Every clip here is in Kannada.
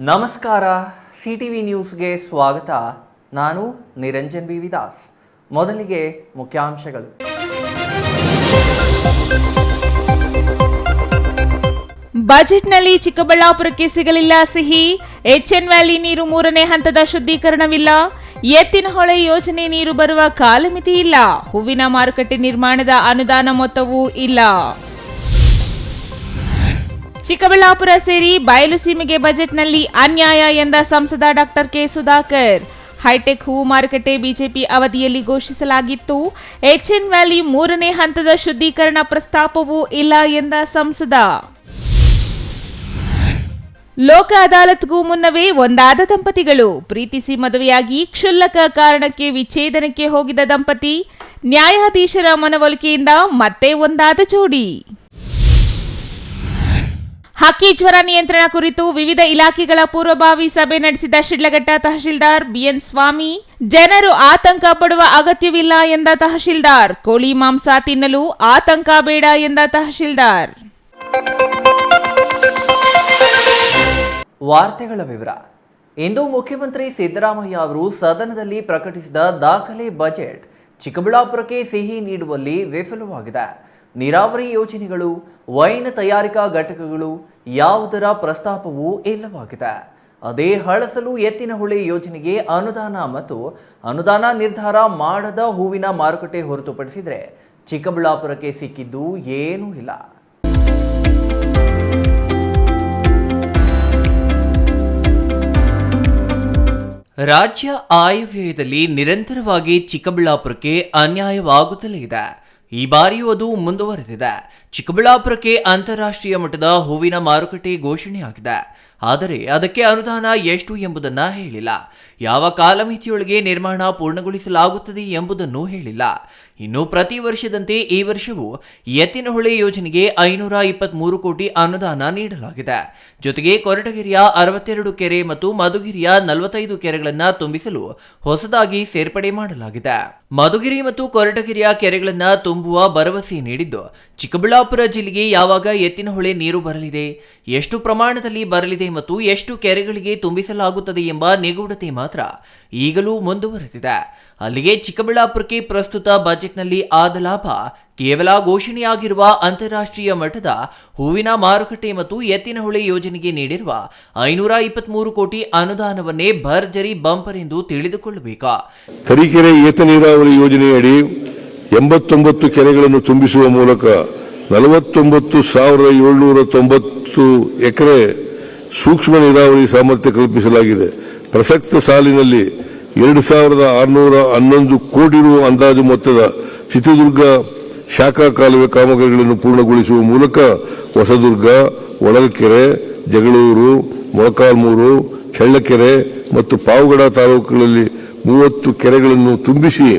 ನಮಸ್ಕಾರ, ಸಿಟಿವಿ ನ್ಯೂಸ್ಗೆ ಸ್ವಾಗತ. ನಾನು ನಿರಂಜನ್ ಬಿ ವಿದಾಸ್. ಮೊದಲಿಗೆ ಮುಖ್ಯಾಂಶಗಳು. ಬಜೆಟ್ನಲ್ಲಿ ಚಿಕ್ಕಬಳ್ಳಾಪುರಕ್ಕೆ ಸಿಗಲಿಲ್ಲ ಸಿಹಿ. ಎಚ್ಎನ್ ವ್ಯಾಲಿ ನೀರು 3ನೇ ಹಂತದ ಶುದ್ಧೀಕರಣವಿಲ್ಲ. ಎತ್ತಿನಹೊಳೆ ಯೋಜನೆ ನೀರು ಬರುವ ಕಾಲಮಿತಿ ಇಲ್ಲ. ಹೂವಿನ ಮಾರುಕಟ್ಟೆ ನಿರ್ಮಾಣದ ಅನುದಾನ ಮೊತ್ತವೂ ಇಲ್ಲ. ಚಿಕ್ಕಬಳ್ಳಾಪುರ ಸೇರಿ ಬಯಲುಸೀಮೆಗೆ ಬಜೆಟ್ನಲ್ಲಿ ಅನ್ಯಾಯ ಎಂದ ಸಂಸದ ಡಾಕ್ಟರ್ ಕೆ ಸುಧಾಕರ್. ಹೈಟೆಕ್ ಹೂವು ಮಾರುಕಟ್ಟೆ ಬಿಜೆಪಿ ಅವಧಿಯಲ್ಲಿ ಘೋಷಿಸಲಾಗಿತ್ತು. ಎಚ್ಎನ್ ವ್ಯಾಲಿ 3ನೇ ಹಂತದ ಶುದ್ಧೀಕರಣ ಪ್ರಸ್ತಾಪವೂ ಇಲ್ಲ ಎಂದ ಸಂಸದ. ಲೋಕ ಅದಾಲತ್ಗೂ ಮುನ್ನವೇ ಒಂದಾದ ದಂಪತಿಗಳು. ಪ್ರೀತಿಸಿ ಮದುವೆಯಾಗಿ ಕ್ಷುಲ್ಲಕ ಕಾರಣಕ್ಕೆ ವಿಚ್ಛೇದನಕ್ಕೆ ಹೋಗಿದ್ದ ದಂಪತಿ ನ್ಯಾಯಾಧೀಶರ ಮನವೊಲಿಕೆಯಿಂದ ಮತ್ತೆ ಒಂದಾದ ಜೋಡಿ. ಹಕ್ಕಿ ಜ್ವರ ನಿಯಂತ್ರಣ ಕುರಿತು ವಿವಿಧ ಇಲಾಖೆಗಳ ಪೂರ್ವಭಾವಿ ಸಭೆ ನಡೆಸಿದ ಶಿಡ್ಲಘಟ್ಟ ತಹಶೀಲ್ದಾರ್ ಬಿಎನ್ ಸ್ವಾಮಿ. ಜನರು ಆತಂಕ ಪಡುವ ಅಗತ್ಯವಿಲ್ಲ ಎಂದ ತಹಶೀಲ್ದಾರ್. ಕೋಳಿ ಮಾಂಸ ತಿನ್ನಲು ಆತಂಕ ಬೇಡ ಎಂದ ತಹಶೀಲ್ದಾರ್. ವಾರ್ತೆಗಳ ವಿವರ. ಇಂದು ಮುಖ್ಯಮಂತ್ರಿ ಸಿದ್ದರಾಮಯ್ಯ ಅವರು ಸದನದಲ್ಲಿ ಪ್ರಕಟಿಸಿದ ದಾಖಲೆ ಬಜೆಟ್ ಚಿಕ್ಕಬಳ್ಳಾಪುರಕ್ಕೆ ಸಿಹಿ ನೀಡುವಲ್ಲಿ ವಿಫಲವಾಗಿದೆ. ನೀರಾವರಿ ಯೋಜನೆಗಳು, ವೈನ್ ತಯಾರಿಕಾ ಘಟಕಗಳು ಯಾವುದರ ಪ್ರಸ್ತಾಪವೂ ಇಲ್ಲವಾಗಿದೆ. ಅದೇ ಹಳಸಲು ಎತ್ತಿನಹೊಳೆ ಯೋಜನೆಗೆ ಅನುದಾನ ಮತ್ತು ಅನುದಾನ ನಿರ್ಧಾರ ಮಾಡದ ಹೂವಿನ ಮಾರುಕಟ್ಟೆ ಹೊರತುಪಡಿಸಿದರೆ ಚಿಕ್ಕಬಳ್ಳಾಪುರಕ್ಕೆ ಸಿಕ್ಕಿದ್ದು ಏನೂ ಇಲ್ಲ. ರಾಜ್ಯ ಆಯವ್ಯಯದಲ್ಲಿ ನಿರಂತರವಾಗಿ ಚಿಕ್ಕಬಳ್ಳಾಪುರಕ್ಕೆ ಅನ್ಯಾಯವಾಗುತ್ತಲೇ ಇದೆ. ಈ ಬಾರಿಯೂ ಅದು ಮುಂದುವರೆದಿದೆ. ಚಿಕ್ಕಬಳ್ಳಾಪುರಕ್ಕೆ ಅಂತಾರಾಷ್ಟ್ರೀಯ ಮಟ್ಟದ ಹೂವಿನ ಮಾರುಕಟ್ಟೆ ಘೋಷಣೆಯಾಗಿದೆ. ಆದರೆ ಅದಕ್ಕೆ ಅನುದಾನ ಎಷ್ಟು ಎಂಬುದನ್ನು ಹೇಳಿಲ್ಲ. ಯಾವ ಕಾಲಮಿತಿಯೊಳಗೆ ನಿರ್ಮಾಣ ಪೂರ್ಣಗೊಳಿಸಲಾಗುತ್ತದೆ ಎಂಬುದನ್ನು ಹೇಳಿಲ್ಲ. ಇನ್ನು ಪ್ರತಿ ವರ್ಷದಂತೆ ಈ ವರ್ಷವೂ ಎತ್ತಿನಹೊಳೆ ಯೋಜನೆಗೆ 523 ಕೋಟಿ ಅನುದಾನ ನೀಡಲಾಗಿದೆ. ಜೊತೆಗೆ ಕೊರಟಗೆರೆಯ 62 ಕೆರೆ ಮತ್ತು ಮಧುಗಿರಿಯ 45 ಕೆರೆಗಳನ್ನು ತುಂಬಿಸಲು ಹೊಸದಾಗಿ ಸೇರ್ಪಡೆ ಮಾಡಲಾಗಿದೆ. ಮಧುಗಿರಿ ಮತ್ತು ಕೊರಟಗೆರೆಯ ಕೆರೆಗಳನ್ನು ತುಂಬುವ ಭರವಸೆ ನೀಡಿದ್ದು, ಚಿಕ್ಕಬಳ್ಳಾಪುರ ಜಿಲ್ಲೆಗೆ ಯಾವಾಗ ಎತ್ತಿನಹೊಳೆ ನೀರು ಬರಲಿದೆ, ಎಷ್ಟು ಪ್ರಮಾಣದಲ್ಲಿ ಬರಲಿದೆ ಮತ್ತು ಎಷ್ಟು ಕೆರೆಗಳಿಗೆ ತುಂಬಿಸಲಾಗುತ್ತದೆ ಎಂಬ ನಿಗೂಢತೆ ಮಾತ್ರ ಈಗಲೂ ಮುಂದುವರೆದಿದೆ. ಅಲ್ಲಿಗೆ ಚಿಕ್ಕಬಳ್ಳಾಪುರಕ್ಕೆ ಪ್ರಸ್ತುತ ಬಜೆಟ್ನಲ್ಲಿ ಆದ ಲಾಭ ಕೇವಲ ಘೋಷಣೆಯಾಗಿರುವ ಅಂತಾರಾಷ್ಟ್ರೀಯ ಮಟ್ಟದ ಹೂವಿನ ಮಾರುಕಟ್ಟೆ ಮತ್ತು ಎತ್ತಿನಹೊಳೆ ಯೋಜನೆಗೆ ನೀಡಿರುವ 523 ಕೋಟಿ ಅನುದಾನವನ್ನೇ ಭರ್ಜರಿ ಬಂಪರ್ ಎಂದು ತಿಳಿದುಕೊಳ್ಳಬೇಕು. ತರೀಕೆರೆ ಏತ ನೀರಾವರಿ ಯೋಜನೆಯಡಿ 89 ಕೆರೆಗಳನ್ನು ತುಂಬಿಸುವ ಮೂಲಕ 49,790 ಎಕರೆ ಸೂಕ್ಷ್ಮ ನೀರಾವರಿ ಸಾಮರ್ಥ್ಯ ಕಲ್ಪಿಸಲಾಗಿದೆ. ಪ್ರಸಕ್ತ ಸಾಲಿನಲ್ಲಿ 2,611 ಕೋಟಿ ರು ಅಂದಾಜು ಮೊತ್ತದ ಚಿತ್ರದುರ್ಗ ಶಾಖಾ ಕಾಲುವೆ ಕಾಮಗಾರಿಗಳನ್ನು ಪೂರ್ಣಗೊಳಿಸುವ ಮೂಲಕ ಹೊಸದುರ್ಗ, ಹೊಳಲ್ಕೆರೆ, ಜಗಳೂರು, ಮೊಳಕಾಲ್ಮೂರು, ಚಳ್ಳಕೆರೆ ಮತ್ತು ಪಾವಗಡ ತಾಲೂಕುಗಳಲ್ಲಿ 30 ಕೆರೆಗಳನ್ನು ತುಂಬಿಸಿ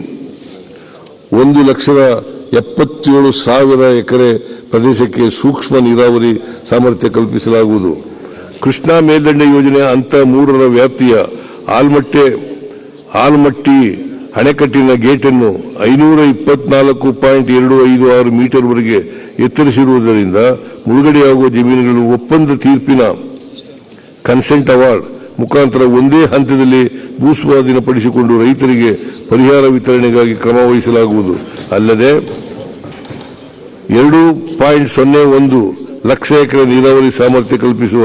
1,77,000 ಎಕರೆ ಪ್ರದೇಶಕ್ಕೆ ಸೂಕ್ಷ್ಮ ನೀರಾವರಿ ಸಾಮರ್ಥ್ಯ ಕಲ್ಪಿಸಲಾಗುವುದು. ಕೃಷ್ಣಾ ಮೇಲ್ದಂಡೆ ಯೋಜನೆ ಹಂತ 3ರ ವ್ಯಾಪ್ತಿಯ ಆಲ್ಮಟ್ಟಿ ಅಣೆಕಟ್ಟಿನ ಗೇಟನ್ನು 524.256 ಮೀಟರ್ವರೆಗೆ ಎತ್ತರಿಸಿರುವುದರಿಂದ ಮುಳುಗಡೆಯಾಗುವ ಜಮೀನುಗಳು ಒಪ್ಪಂದ ತೀರ್ಪಿನ ಕನ್ಸೆಂಟ್ ಅವಾರ್ಡ್ ಮುಖಾಂತರ ಒಂದೇ ಹಂತದಲ್ಲಿ ಭೂಸ್ವಾಧೀನಪಡಿಸಿಕೊಂಡು ರೈತರಿಗೆ ಪರಿಹಾರ ವಿತರಣೆಗಾಗಿ ಕ್ರಮ ವಹಿಸಲಾಗುವುದು. ಅಲ್ಲದೆ 2.01 ಲಕ್ಷ ಎಕರೆ ನೀರಾವರಿ ಸಾಮರ್ಥ್ಯ ಕಲ್ಪಿಸುವ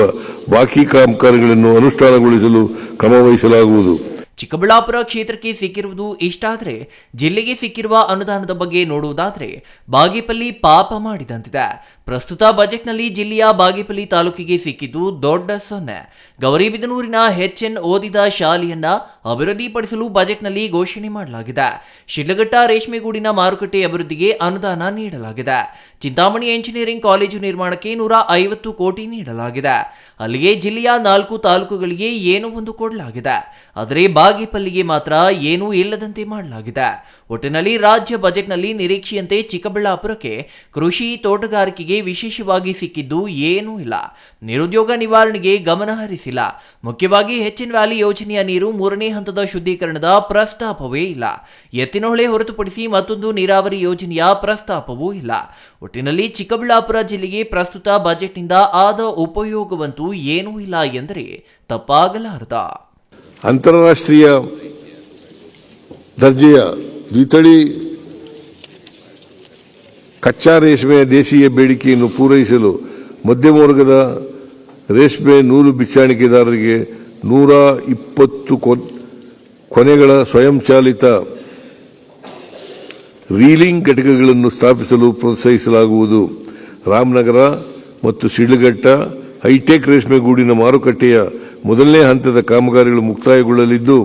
ಬಾಕಿ ಕಾಮಗಾರಿಗಳನ್ನು ಅನುಷ್ಠಾನಗೊಳಿಸಲು ಕ್ರಮ ವಹಿಸಲಾಗುವುದು. ಚಿಕ್ಕಬಳ್ಳಾಪುರ ಕ್ಷೇತ್ರಕ್ಕೆ ಸಿಕ್ಕಿರುವುದು ಇಷ್ಟಾದರೆ ಜಿಲ್ಲೆಗೆ ಸಿಕ್ಕಿರುವ ಅನುದಾನದ ಬಗ್ಗೆ ನೋಡುವುದಾದರೆ ಬಾಗೇಪಲ್ಲಿ ಪಾಪ ಮಾಡಿದಂತಿದೆ. ಪ್ರಸ್ತುತ ಬಜೆಟ್ನಲ್ಲಿ ಜಿಲ್ಲೆಯ ಬಾಗೇಪಲ್ಲಿ ತಾಲೂಕಿಗೆ ಸಿಕ್ಕಿದ್ದು ದೊಡ್ಡ ಸೊನ್ನೆ. ಗೌರಿಬಿದನೂರಿನ ಎಚ್ಎನ್ ಓದಿದ ಶಾಲೆಯನ್ನ ಅಭಿವೃದ್ಧಿಪಡಿಸಲು ಬಜೆಟ್ನಲ್ಲಿ ಘೋಷಣೆ ಮಾಡಲಾಗಿದೆ. ಶಿಡ್ಲಘಟ್ಟ ರೇಷ್ಮೆಗೂಡಿನ ಮಾರುಕಟ್ಟೆ ಅಭಿವೃದ್ಧಿಗೆ ಅನುದಾನ ನೀಡಲಾಗಿದೆ. ಚಿಂತಾಮಣಿ ಎಂಜಿನಿಯರಿಂಗ್ ಕಾಲೇಜು ನಿರ್ಮಾಣಕ್ಕೆ 150 ಕೋಟಿ ನೀಡಲಾಗಿದೆ. ಅಲ್ಲಿಗೆ ಜಿಲ್ಲೆಯ 4 ತಾಲೂಕುಗಳಿಗೆ ಏನೋ ಒಂದು ಕೊಡಲಾಗಿದೆ. ಆದರೆ ರಾಗಿ ಪಲ್ಲಿಗೆ ಮಾತ್ರ ಏನೂ ಇಲ್ಲದಂತೆ ಮಾಡಲಾಗಿದೆ. ಒಟ್ಟಿನಲ್ಲಿ ರಾಜ್ಯ ಬಜೆಟ್ನಲ್ಲಿ ನಿರೀಕ್ಷೆಯಂತೆ ಚಿಕ್ಕಬಳ್ಳಾಪುರಕ್ಕೆ ಕೃಷಿ ತೋಟಗಾರಿಕೆಗೆ ವಿಶೇಷವಾಗಿ ಸಿಕ್ಕಿದ್ದು ಏನೂ ಇಲ್ಲ. ನಿರುದ್ಯೋಗ ನಿವಾರಣೆಗೆ ಗಮನ ಹರಿಸಿಲ್ಲ. ಮುಖ್ಯವಾಗಿ ಎಚ್ಎನ್ ವ್ಯಾಲಿ ಯೋಜನೆಯ ನೀರು 3ನೇ ಹಂತದ ಶುದ್ಧೀಕರಣದ ಪ್ರಸ್ತಾಪವೇ ಇಲ್ಲ. ಎತ್ತಿನಹೊಳೆ ಹೊರತುಪಡಿಸಿ ಮತ್ತೊಂದು ನೀರಾವರಿ ಯೋಜನೆಯ ಪ್ರಸ್ತಾಪವೂ ಇಲ್ಲ. ಒಟ್ಟಿನಲ್ಲಿ ಚಿಕ್ಕಬಳ್ಳಾಪುರ ಜಿಲ್ಲೆಗೆ ಪ್ರಸ್ತುತ ಬಜೆಟ್ನಿಂದ ಆದ ಉಪಯೋಗವಂತೂ ಏನೂ ಇಲ್ಲ ಎಂದರೆ ತಪ್ಪಾಗಲಾರದ. ಅಂತಾರಾಷ್ಟ್ರೀಯ ದರ್ಜೆಯ ದ್ವಿತಳಿ ಕಚ್ಚಾ ರೇಷ್ಮೆಯ ದೇಶೀಯ ಬೇಡಿಕೆಯನ್ನು ಪೂರೈಸಲು ಮಧ್ಯಮ ವರ್ಗದ ರೇಷ್ಮೆ ನೂಲು ಬಿಚ್ಚಾಣಿಕೆದಾರರಿಗೆ 120 ಕೊನೆಗಳ ಸ್ವಯಂಚಾಲಿತ ರೀಲಿಂಗ್ ಘಟಕಗಳನ್ನು ಸ್ಥಾಪಿಸಲು ಪ್ರೋತ್ಸಾಹಿಸಲಾಗುವುದು. ರಾಮನಗರ ಮತ್ತು ಶಿಡ್ಲಘಟ್ಟ ಹೈಟೆಕ್ ರೇಷ್ಮೆಗೂಡಿನ ಮಾರುಕಟ್ಟೆಯ ಮೊದಲನೇ ಹಂತದ ಕಾಮಗಾರಿಗಳು ಮುಕ್ತಾಯಗೊಳ್ಳಲಿದ್ದು,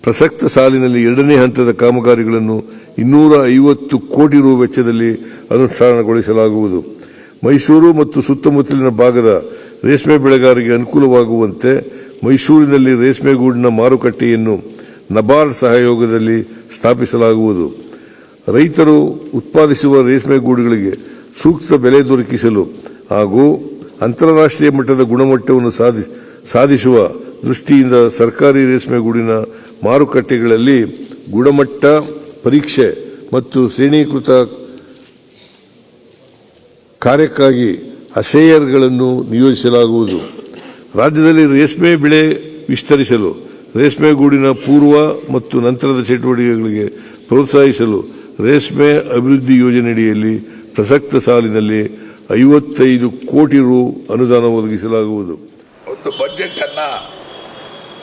ಪ್ರಸಕ್ತ ಸಾಲಿನಲ್ಲಿ 2ನೇ ಹಂತದ ಕಾಮಗಾರಿಗಳನ್ನು 250 ಕೋಟಿ ರು ವೆಚ್ಚದಲ್ಲಿ ಅನುಷ್ಠಾನಗೊಳಿಸಲಾಗುವುದು. ಮೈಸೂರು ಮತ್ತು ಸುತ್ತಮುತ್ತಲಿನ ಭಾಗದ ರೇಷ್ಮೆ ಬೆಳೆಗಾರರಿಗೆ ಅನುಕೂಲವಾಗುವಂತೆ ಮೈಸೂರಿನಲ್ಲಿ ರೇಷ್ಮೆಗೂಡಿನ ಮಾರುಕಟ್ಟೆಯನ್ನು ನಬಾರ್ಡ್ ಸಹಯೋಗದಲ್ಲಿ ಸ್ಥಾಪಿಸಲಾಗುವುದು. ರೈತರು ಉತ್ಪಾದಿಸುವ ರೇಷ್ಮೆಗೂಡುಗಳಿಗೆ ಸೂಕ್ತ ಬೆಲೆ ದೊರಕಿಸಲು ಹಾಗೂ ಅಂತಾರಾಷ್ಟ್ರೀಯ ಮಟ್ಟದ ಗುಣಮಟ್ಟವನ್ನು ಸಾಧಿಸುವ ದೃಷ್ಟಿಯಿಂದ ಸರ್ಕಾರಿ ರೇಷ್ಮೆಗೂಡಿನ ಮಾರುಕಟ್ಟೆಗಳಲ್ಲಿ ಗುಣಮಟ್ಟ ಪರೀಕ್ಷೆ ಮತ್ತು ಶ್ರೇಣೀಕೃತ ಕಾರ್ಯಕ್ಕಾಗಿ ಅಸೇಯರ್ಗಳನ್ನು ನಿಯೋಜಿಸಲಾಗುವುದು. ರಾಜ್ಯದಲ್ಲಿ ರೇಷ್ಮೆ ಬೆಳೆ ವಿಸ್ತರಿಸಲು ರೇಷ್ಮೆಗೂಡಿನ ಪೂರ್ವ ಮತ್ತು ನಂತರದ ಚಟುವಟಿಕೆಗಳಿಗೆ ಪ್ರೋತ್ಸಾಹಿಸಲು ರೇಷ್ಮೆ ಅಭಿವೃದ್ಧಿ ಯೋಜನೆಯಡಿಯಲ್ಲಿ ಪ್ರಸಕ್ತ ಸಾಲಿನಲ್ಲಿ 55 ಕೋಟಿ ರು ಅನುದಾನ ಒದಗಿಸಲಾಗುವುದು. ಒಂದು ಬಜೆಟ್ ಅನ್ನ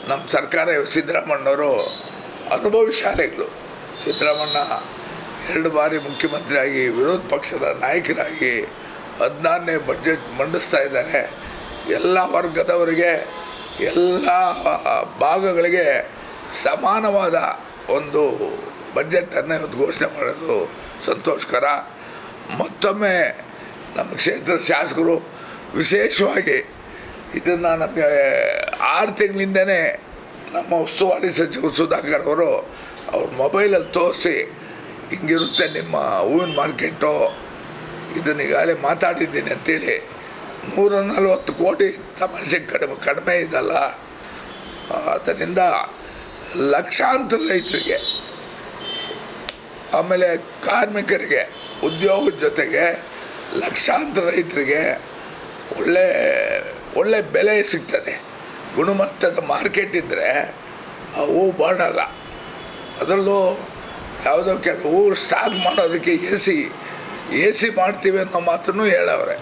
ನಮ್ಮ ಸರ್ಕಾರ ಸಿದ್ದರಾಮಣ್ಣವರು ಅನುಭವಿಶಾಲಿಗಳು. ಸಿದ್ದರಾಮಣ್ಣ 2 ಬಾರಿ ಮುಖ್ಯಮಂತ್ರಿಯಾಗಿ ವಿರೋಧ ಪಕ್ಷದ ನಾಯಕರಾಗಿ 16ನೇ ಬಜೆಟ್ ಮಂಡಿಸ್ತಾ ಇದ್ದಾರೆ. ಎಲ್ಲ ವರ್ಗದವರಿಗೆ ಎಲ್ಲ ಭಾಗಗಳಿಗೆ ಸಮಾನವಾದ ಒಂದು ಬಜೆಟನ್ನು ಇವತ್ತು ಘೋಷಣೆ ಮಾಡೋದು ಸಂತೋಷಕರ. ಮತ್ತೊಮ್ಮೆ ನಮ್ಮ ಕ್ಷೇತ್ರದ ಶಾಸಕರು ವಿಶೇಷವಾಗಿ ಇದನ್ನು ನಮಗೆ 6 ತಿಂಗಳಿಂದನೇ ನಮ್ಮ ಉಸ್ತುವಾರಿ ಸಚಿವರು ಸುಧಾಕರ್ ಅವರು ಅವ್ರ ಮೊಬೈಲಲ್ಲಿ ತೋರಿಸಿ ಹಿಂಗಿರುತ್ತೆ ನಿಮ್ಮ ಹೂವಿನ ಮಾರ್ಕೆಟು, ಇದನ್ನು ಈಗಾಗಲೇ ಮಾತಾಡಿದ್ದೀನಿ ಅಂತೇಳಿ 140 ಕೋಟಿ ತಮಾಷೆ ಕಡಿಮೆ ಇದಲ್ಲ. ಅದರಿಂದ ಲಕ್ಷಾಂತರ ರೈತರಿಗೆ ಆಮೇಲೆ ಕಾರ್ಮಿಕರಿಗೆ ಉದ್ಯೋಗದ ಜೊತೆಗೆ ಲಕ್ಷಾಂತರ ರೈತರಿಗೆ ಒಳ್ಳೆ ಬೆಲೆ ಸಿಗ್ತದೆ. ಗುಣಮಟ್ಟದ ಮಾರ್ಕೆಟ್ ಇದ್ದರೆ ಆ ಹೂವು ಬಾಡಲ್ಲ. ಅದರಲ್ಲೂ ಯಾವುದೋ ಕೆಲವು ಹೂವು ಸ್ಟಾಕ್ ಮಾಡೋದಕ್ಕೆ ಎ ಸಿ ಮಾಡ್ತೀವಿ ಅನ್ನೋ ಮಾತನ್ನು ಹೇಳವ್ರೆ.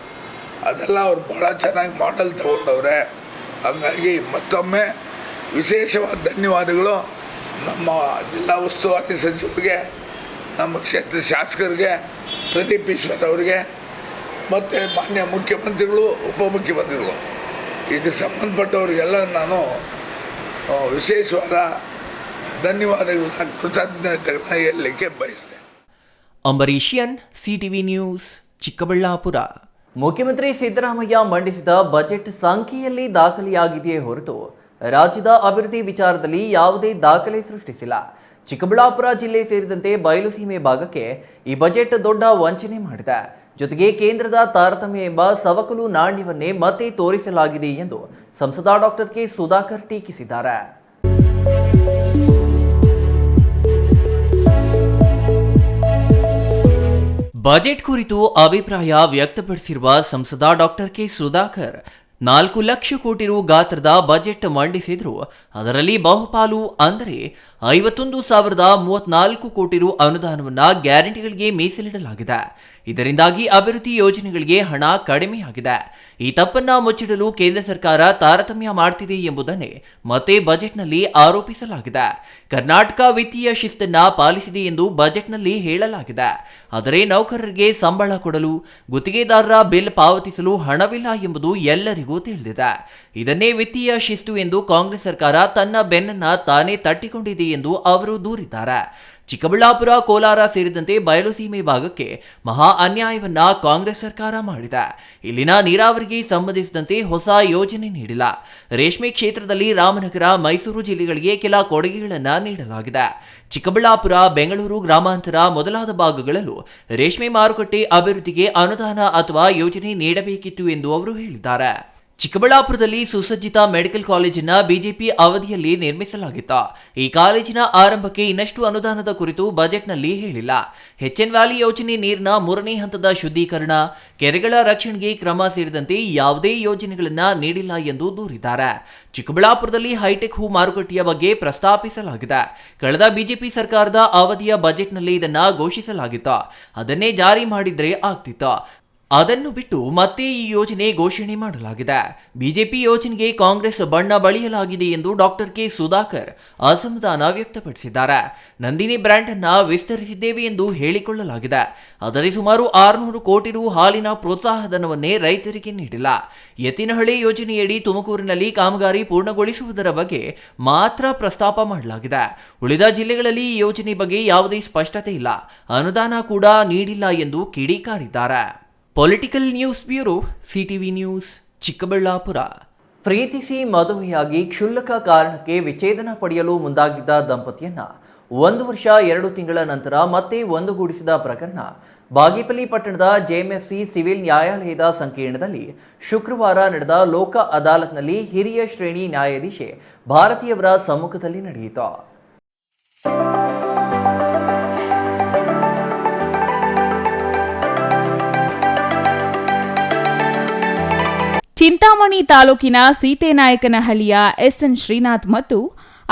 ಅದೆಲ್ಲ ಅವ್ರು ಭಾಳ ಚೆನ್ನಾಗಿ ಮಾಡೆಲ್ ತೊಗೊಂಡವ್ರೆ. ಹಾಗಾಗಿ ಮತ್ತೊಮ್ಮೆ ವಿಶೇಷವಾದ ಧನ್ಯವಾದಗಳು ನಮ್ಮ ಜಿಲ್ಲಾ ಉಸ್ತುವಾರಿ ಸಚಿವರಿಗೆ, ನಮ್ಮ ಕ್ಷೇತ್ರ ಶಾಸಕರಿಗೆ, ಪ್ರದೀಪ್ ಈಶ್ವರ್ ಅವರಿಗೆ ಮತ್ತು ಮಾನ್ಯ ಮುಖ್ಯಮಂತ್ರಿಗಳು, ಉಪಮುಖ್ಯಮಂತ್ರಿಗಳು, ಇದಕ್ಕೆ ಸಂಬಂಧಪಟ್ಟವರಿಗೆಲ್ಲ ನಾನು ವಿಶೇಷವಾದ ಧನ್ಯವಾದಗಳನ್ನ ಕೃತಜ್ಞತೆಗಳನ್ನ ಹೇಳಲಿಕ್ಕೆ ಬಯಸ್ತೇನೆ. ಅಂಬರೀಷಿಯನ್, ಸಿಟಿವಿ ನ್ಯೂಸ್, ಚಿಕ್ಕಬಳ್ಳಾಪುರ. ಮುಖ್ಯಮಂತ್ರಿ ಸಿದ್ದರಾಮಯ್ಯ ಮಂಡಿಸಿದ ಬಜೆಟ್ ಸಂಖ್ಯೆಯಲ್ಲಿ ದಾಖಲೆಯಾಗಿದೆಯೇ ಹೊರತು ರಾಜ್ಯದ ಅಭಿವೃದ್ಧಿ ವಿಚಾರದಲ್ಲಿ ಯಾವುದೇ ದಾಖಲೆ ಸೃಷ್ಟಿಸಿಲ್ಲ. ಚಿಕ್ಕಬಳ್ಳಾಪುರ ಜಿಲ್ಲೆ ಸೇರಿದಂತೆ ಬಯಲುಸೀಮೆ ಭಾಗಕ್ಕೆ ಈ ಬಜೆಟ್ ದೊಡ್ಡ ವಂಚನೆ ಮಾಡಿದೆ. ಜೊತೆಗೆ ಕೇಂದ್ರದ ತಾರತಮ್ಯ ಎಂಬ ಸವಕಲು ನಾಣ್ಯವನ್ನೇ ಮತ್ತೆ ತೋರಿಸಲಾಗಿದೆ ಎಂದು ಸಂಸದ ಡಾಕ್ಟರ್ ಕೆ ಸುಧಾಕರ್ ಟೀಕಿಸಿದ್ದಾರೆ. ಬಜೆಟ್ ಕುರಿತು ಅಭಿಪ್ರಾಯ ವ್ಯಕ್ತಪಡಿಸಿರುವ ಸಂಸದ ಡಾಕ್ಟರ್ ಕೆ ಸುಧಾಕರ್ 4 ಲಕ್ಷ ಕೋಟಿ ರು ಗಾತ್ರದ ಬಜೆಟ್ ಮಂಡಿಸಿದ್ರು ಅದರಲ್ಲಿ ಬಹುಪಾಲು ಅಂದರೆ 51,034 ಕೋಟಿ ರು ಅನುದಾನವನ್ನ ಗ್ಯಾರಂಟಿಗಳಿಗೆ ಮೀಸಲಿಡಲಾಗಿದೆ. ಇದರಿಂದಾಗಿ ಅಭಿವೃದ್ಧಿ ಯೋಜನೆಗಳಿಗೆ ಹಣ ಕಡಿಮೆಯಾಗಿದೆ. ಈ ತಪ್ಪನ್ನ ಮುಚ್ಚಿಡಲು ಕೇಂದ್ರ ಸರ್ಕಾರ ತಾರತಮ್ಯ ಮಾಡ್ತಿದೆ ಎಂಬುದನ್ನೇ ಮತ್ತೆ ಬಜೆಟ್ನಲ್ಲಿ ಆರೋಪಿಸಲಾಗಿದೆ. ಕರ್ನಾಟಕ ವಿತ್ತೀಯ ಶಿಸ್ತನ್ನ ಪಾಲಿಸಿದೆ ಎಂದು ಬಜೆಟ್ನಲ್ಲಿ ಹೇಳಲಾಗಿದೆ. ಆದರೆ ನೌಕರರಿಗೆ ಸಂಬಳ ಕೊಡಲು, ಗುತ್ತಿಗೆದಾರರ ಬಿಲ್ ಪಾವತಿಸಲು ಹಣವಿಲ್ಲ ಎಂಬುದು ಎಲ್ಲರಿಗೂ ತಿಳಿದಿದೆ. ಇದನ್ನೇ ವಿತ್ತೀಯ ಶಿಸ್ತು ಎಂದು ಕಾಂಗ್ರೆಸ್ ಸರ್ಕಾರ ತನ್ನ ಬೆನ್ನನ್ನ ತಾನೇ ತಟ್ಟಿಕೊಂಡಿದೆ ಎಂದು ಅವರು ದೂರಿದ್ದಾರೆ. ಚಿಕ್ಕಬಳ್ಳಾಪುರ, ಕೋಲಾರ ಸೇರಿದಂತೆ ಬಯಲುಸೀಮೆ ಭಾಗಕ್ಕೆ ಮಹಾ ಅನ್ಯಾಯವನ್ನ ಕಾಂಗ್ರೆಸ್ ಸರ್ಕಾರ ಮಾಡಿದೆ. ಇಲ್ಲಿನ ನೀರಾವರಿಗೆ ಸಂಬಂಧಿಸಿದಂತೆ ಹೊಸ ಯೋಜನೆ ನೀಡಿಲ್ಲ. ರೇಷ್ಮೆ ಕ್ಷೇತ್ರದಲ್ಲಿ ರಾಮನಗರ, ಮೈಸೂರು ಜಿಲ್ಲೆಗಳಿಗೆ ಕೆಲ ಕೊಡುಗೆಗಳನ್ನ ನೀಡಲಾಗಿದೆ. ಚಿಕ್ಕಬಳ್ಳಾಪುರ, ಬೆಂಗಳೂರು ಗ್ರಾಮಾಂತರ ಮೊದಲಾದ ಭಾಗಗಳಲ್ಲೂ ರೇಷ್ಮೆ ಮಾರುಕಟ್ಟೆ ಅಭಿವೃದ್ಧಿಗೆ ಅನುದಾನ ಅಥವಾ ಯೋಜನೆ ನೀಡಬೇಕಿತ್ತು ಎಂದು ಅವರು ಹೇಳಿದ್ದಾರೆ. ಚಿಕ್ಕಬಳ್ಳಾಪುರದಲ್ಲಿ ಸುಸಜ್ಜಿತ ಮೆಡಿಕಲ್ ಕಾಲೇಜನ್ನ ಬಿಜೆಪಿ ಅವಧಿಯಲ್ಲಿ ನಿರ್ಮಿಸಲಾಗಿತ್ತು. ಈ ಕಾಲೇಜಿನ ಆರಂಭಕ್ಕೆ ಇನ್ನಷ್ಟು ಅನುದಾನದ ಕುರಿತು ಬಜೆಟ್ನಲ್ಲಿ ಹೇಳಿಲ್ಲ. ಎಚ್ಎನ್ ವ್ಯಾಲಿ ಯೋಜನೆ ನೀರಿನ 3ನೇ ಹಂತದ ಶುದ್ಧೀಕರಣ, ಕೆರೆಗಳ ರಕ್ಷಣೆಗೆ ಕ್ರಮ ಸೇರಿದಂತೆ ಯಾವುದೇ ಯೋಜನೆಗಳನ್ನ ನೀಡಿಲ್ಲ ಎಂದು ದೂರಿದ್ದಾರೆ. ಚಿಕ್ಕಬಳ್ಳಾಪುರದಲ್ಲಿ ಹೈಟೆಕ್ ಹೂ ಮಾರುಕಟ್ಟೆಯ ಬಗ್ಗೆ ಪ್ರಸ್ತಾಪಿಸಲಾಗಿದೆ. ಕಳೆದ ಬಿಜೆಪಿ ಸರ್ಕಾರದ ಅವಧಿಯ ಬಜೆಟ್ನಲ್ಲಿ ಇದನ್ನ ಘೋಷಿಸಲಾಗಿತ್ತು. ಅದನ್ನೇ ಜಾರಿ ಮಾಡಿದ್ರೆ ಆಗ್ತಿತ್ತು. ಅದನ್ನು ಬಿಟ್ಟು ಮತ್ತೆ ಈ ಯೋಜನೆ ಘೋಷಣೆ ಮಾಡಲಾಗಿದೆ. ಬಿಜೆಪಿ ಯೋಜನೆಗೆ ಕಾಂಗ್ರೆಸ್ ಬಣ್ಣ ಬಳಿಯಲಾಗಿದೆ ಎಂದು ಡಾಕ್ಟರ್ ಕೆ ಸುಧಾಕರ್ ಅಸಮಾಧಾನ ವ್ಯಕ್ತಪಡಿಸಿದ್ದಾರೆ. ನಂದಿನಿ ಬ್ರ್ಯಾಂಡ್ ಅನ್ನ ವಿಸ್ತರಿಸಿದ್ದೇವೆ ಎಂದು ಹೇಳಿಕೊಳ್ಳಲಾಗಿದೆ. ಆದರೆ ಸುಮಾರು 600 ಕೋಟಿ ರು ಹಾಲಿನ ಪ್ರೋತ್ಸಾಹಧನವನ್ನೇ ರೈತರಿಗೆ ನೀಡಿಲ್ಲ. ಎತ್ತಿನಹೊಳೆ ಯೋಜನೆಯಡಿ ತುಮಕೂರಿನಲ್ಲಿ ಕಾಮಗಾರಿ ಪೂರ್ಣಗೊಳಿಸುವುದರ ಬಗ್ಗೆ ಮಾತ್ರ ಪ್ರಸ್ತಾಪ ಮಾಡಲಾಗಿದೆ. ಉಳಿದ ಜಿಲ್ಲೆಗಳಲ್ಲಿ ಈ ಯೋಜನೆ ಬಗ್ಗೆ ಯಾವುದೇ ಸ್ಪಷ್ಟತೆ ಇಲ್ಲ, ಅನುದಾನ ಕೂಡ ನೀಡಿಲ್ಲ ಎಂದು ಕಿಡಿಕಾರಿದ್ದಾರೆ. Political news bureau, CTV news, Chikkaballapur. ಪ್ರೀತಿಸಿ ಮದುವೆಯಾಗಿ ಕ್ಷುಲ್ಲಕ ಕಾರಣಕ್ಕೆ ವಿಚ್ಛೇದನ ಪಡೆಯಲು ಮುಂದಾಗಿದ್ದ ದಂಪತಿಯನ್ನ 1 ವರ್ಷ 2 ತಿಂಗಳ ನಂತರ ಮತ್ತೆ ಒಂದುಗೂಡಿಸಿದ ಪ್ರಕರಣ ಬಾಗೇಪಲ್ಲಿ ಪಟ್ಟಣದ ಜೆಎಂಎಫ್ಸಿ ಸಿವಿಲ್ ನ್ಯಾಯಾಲಯದ ಸಂಕೀರ್ಣದಲ್ಲಿ ಶುಕ್ರವಾರ ನಡೆದ ಲೋಕ ಅದಾಲತ್ನಲ್ಲಿ ಹಿರಿಯ ಶ್ರೇಣಿ ನ್ಯಾಯಾಧೀಶೆ ಭಾರತಿಯವರ ಸಮ್ಮುಖದಲ್ಲಿ ನಡೆಯಿತು. ಚಿಂತಾಮಣಿ ತಾಲೂಕಿನ ಸೀತೆನಾಯಕನಹಳ್ಳಿಯ ಎಸ್ಎನ್ ಶ್ರೀನಾಥ್ ಮತ್ತು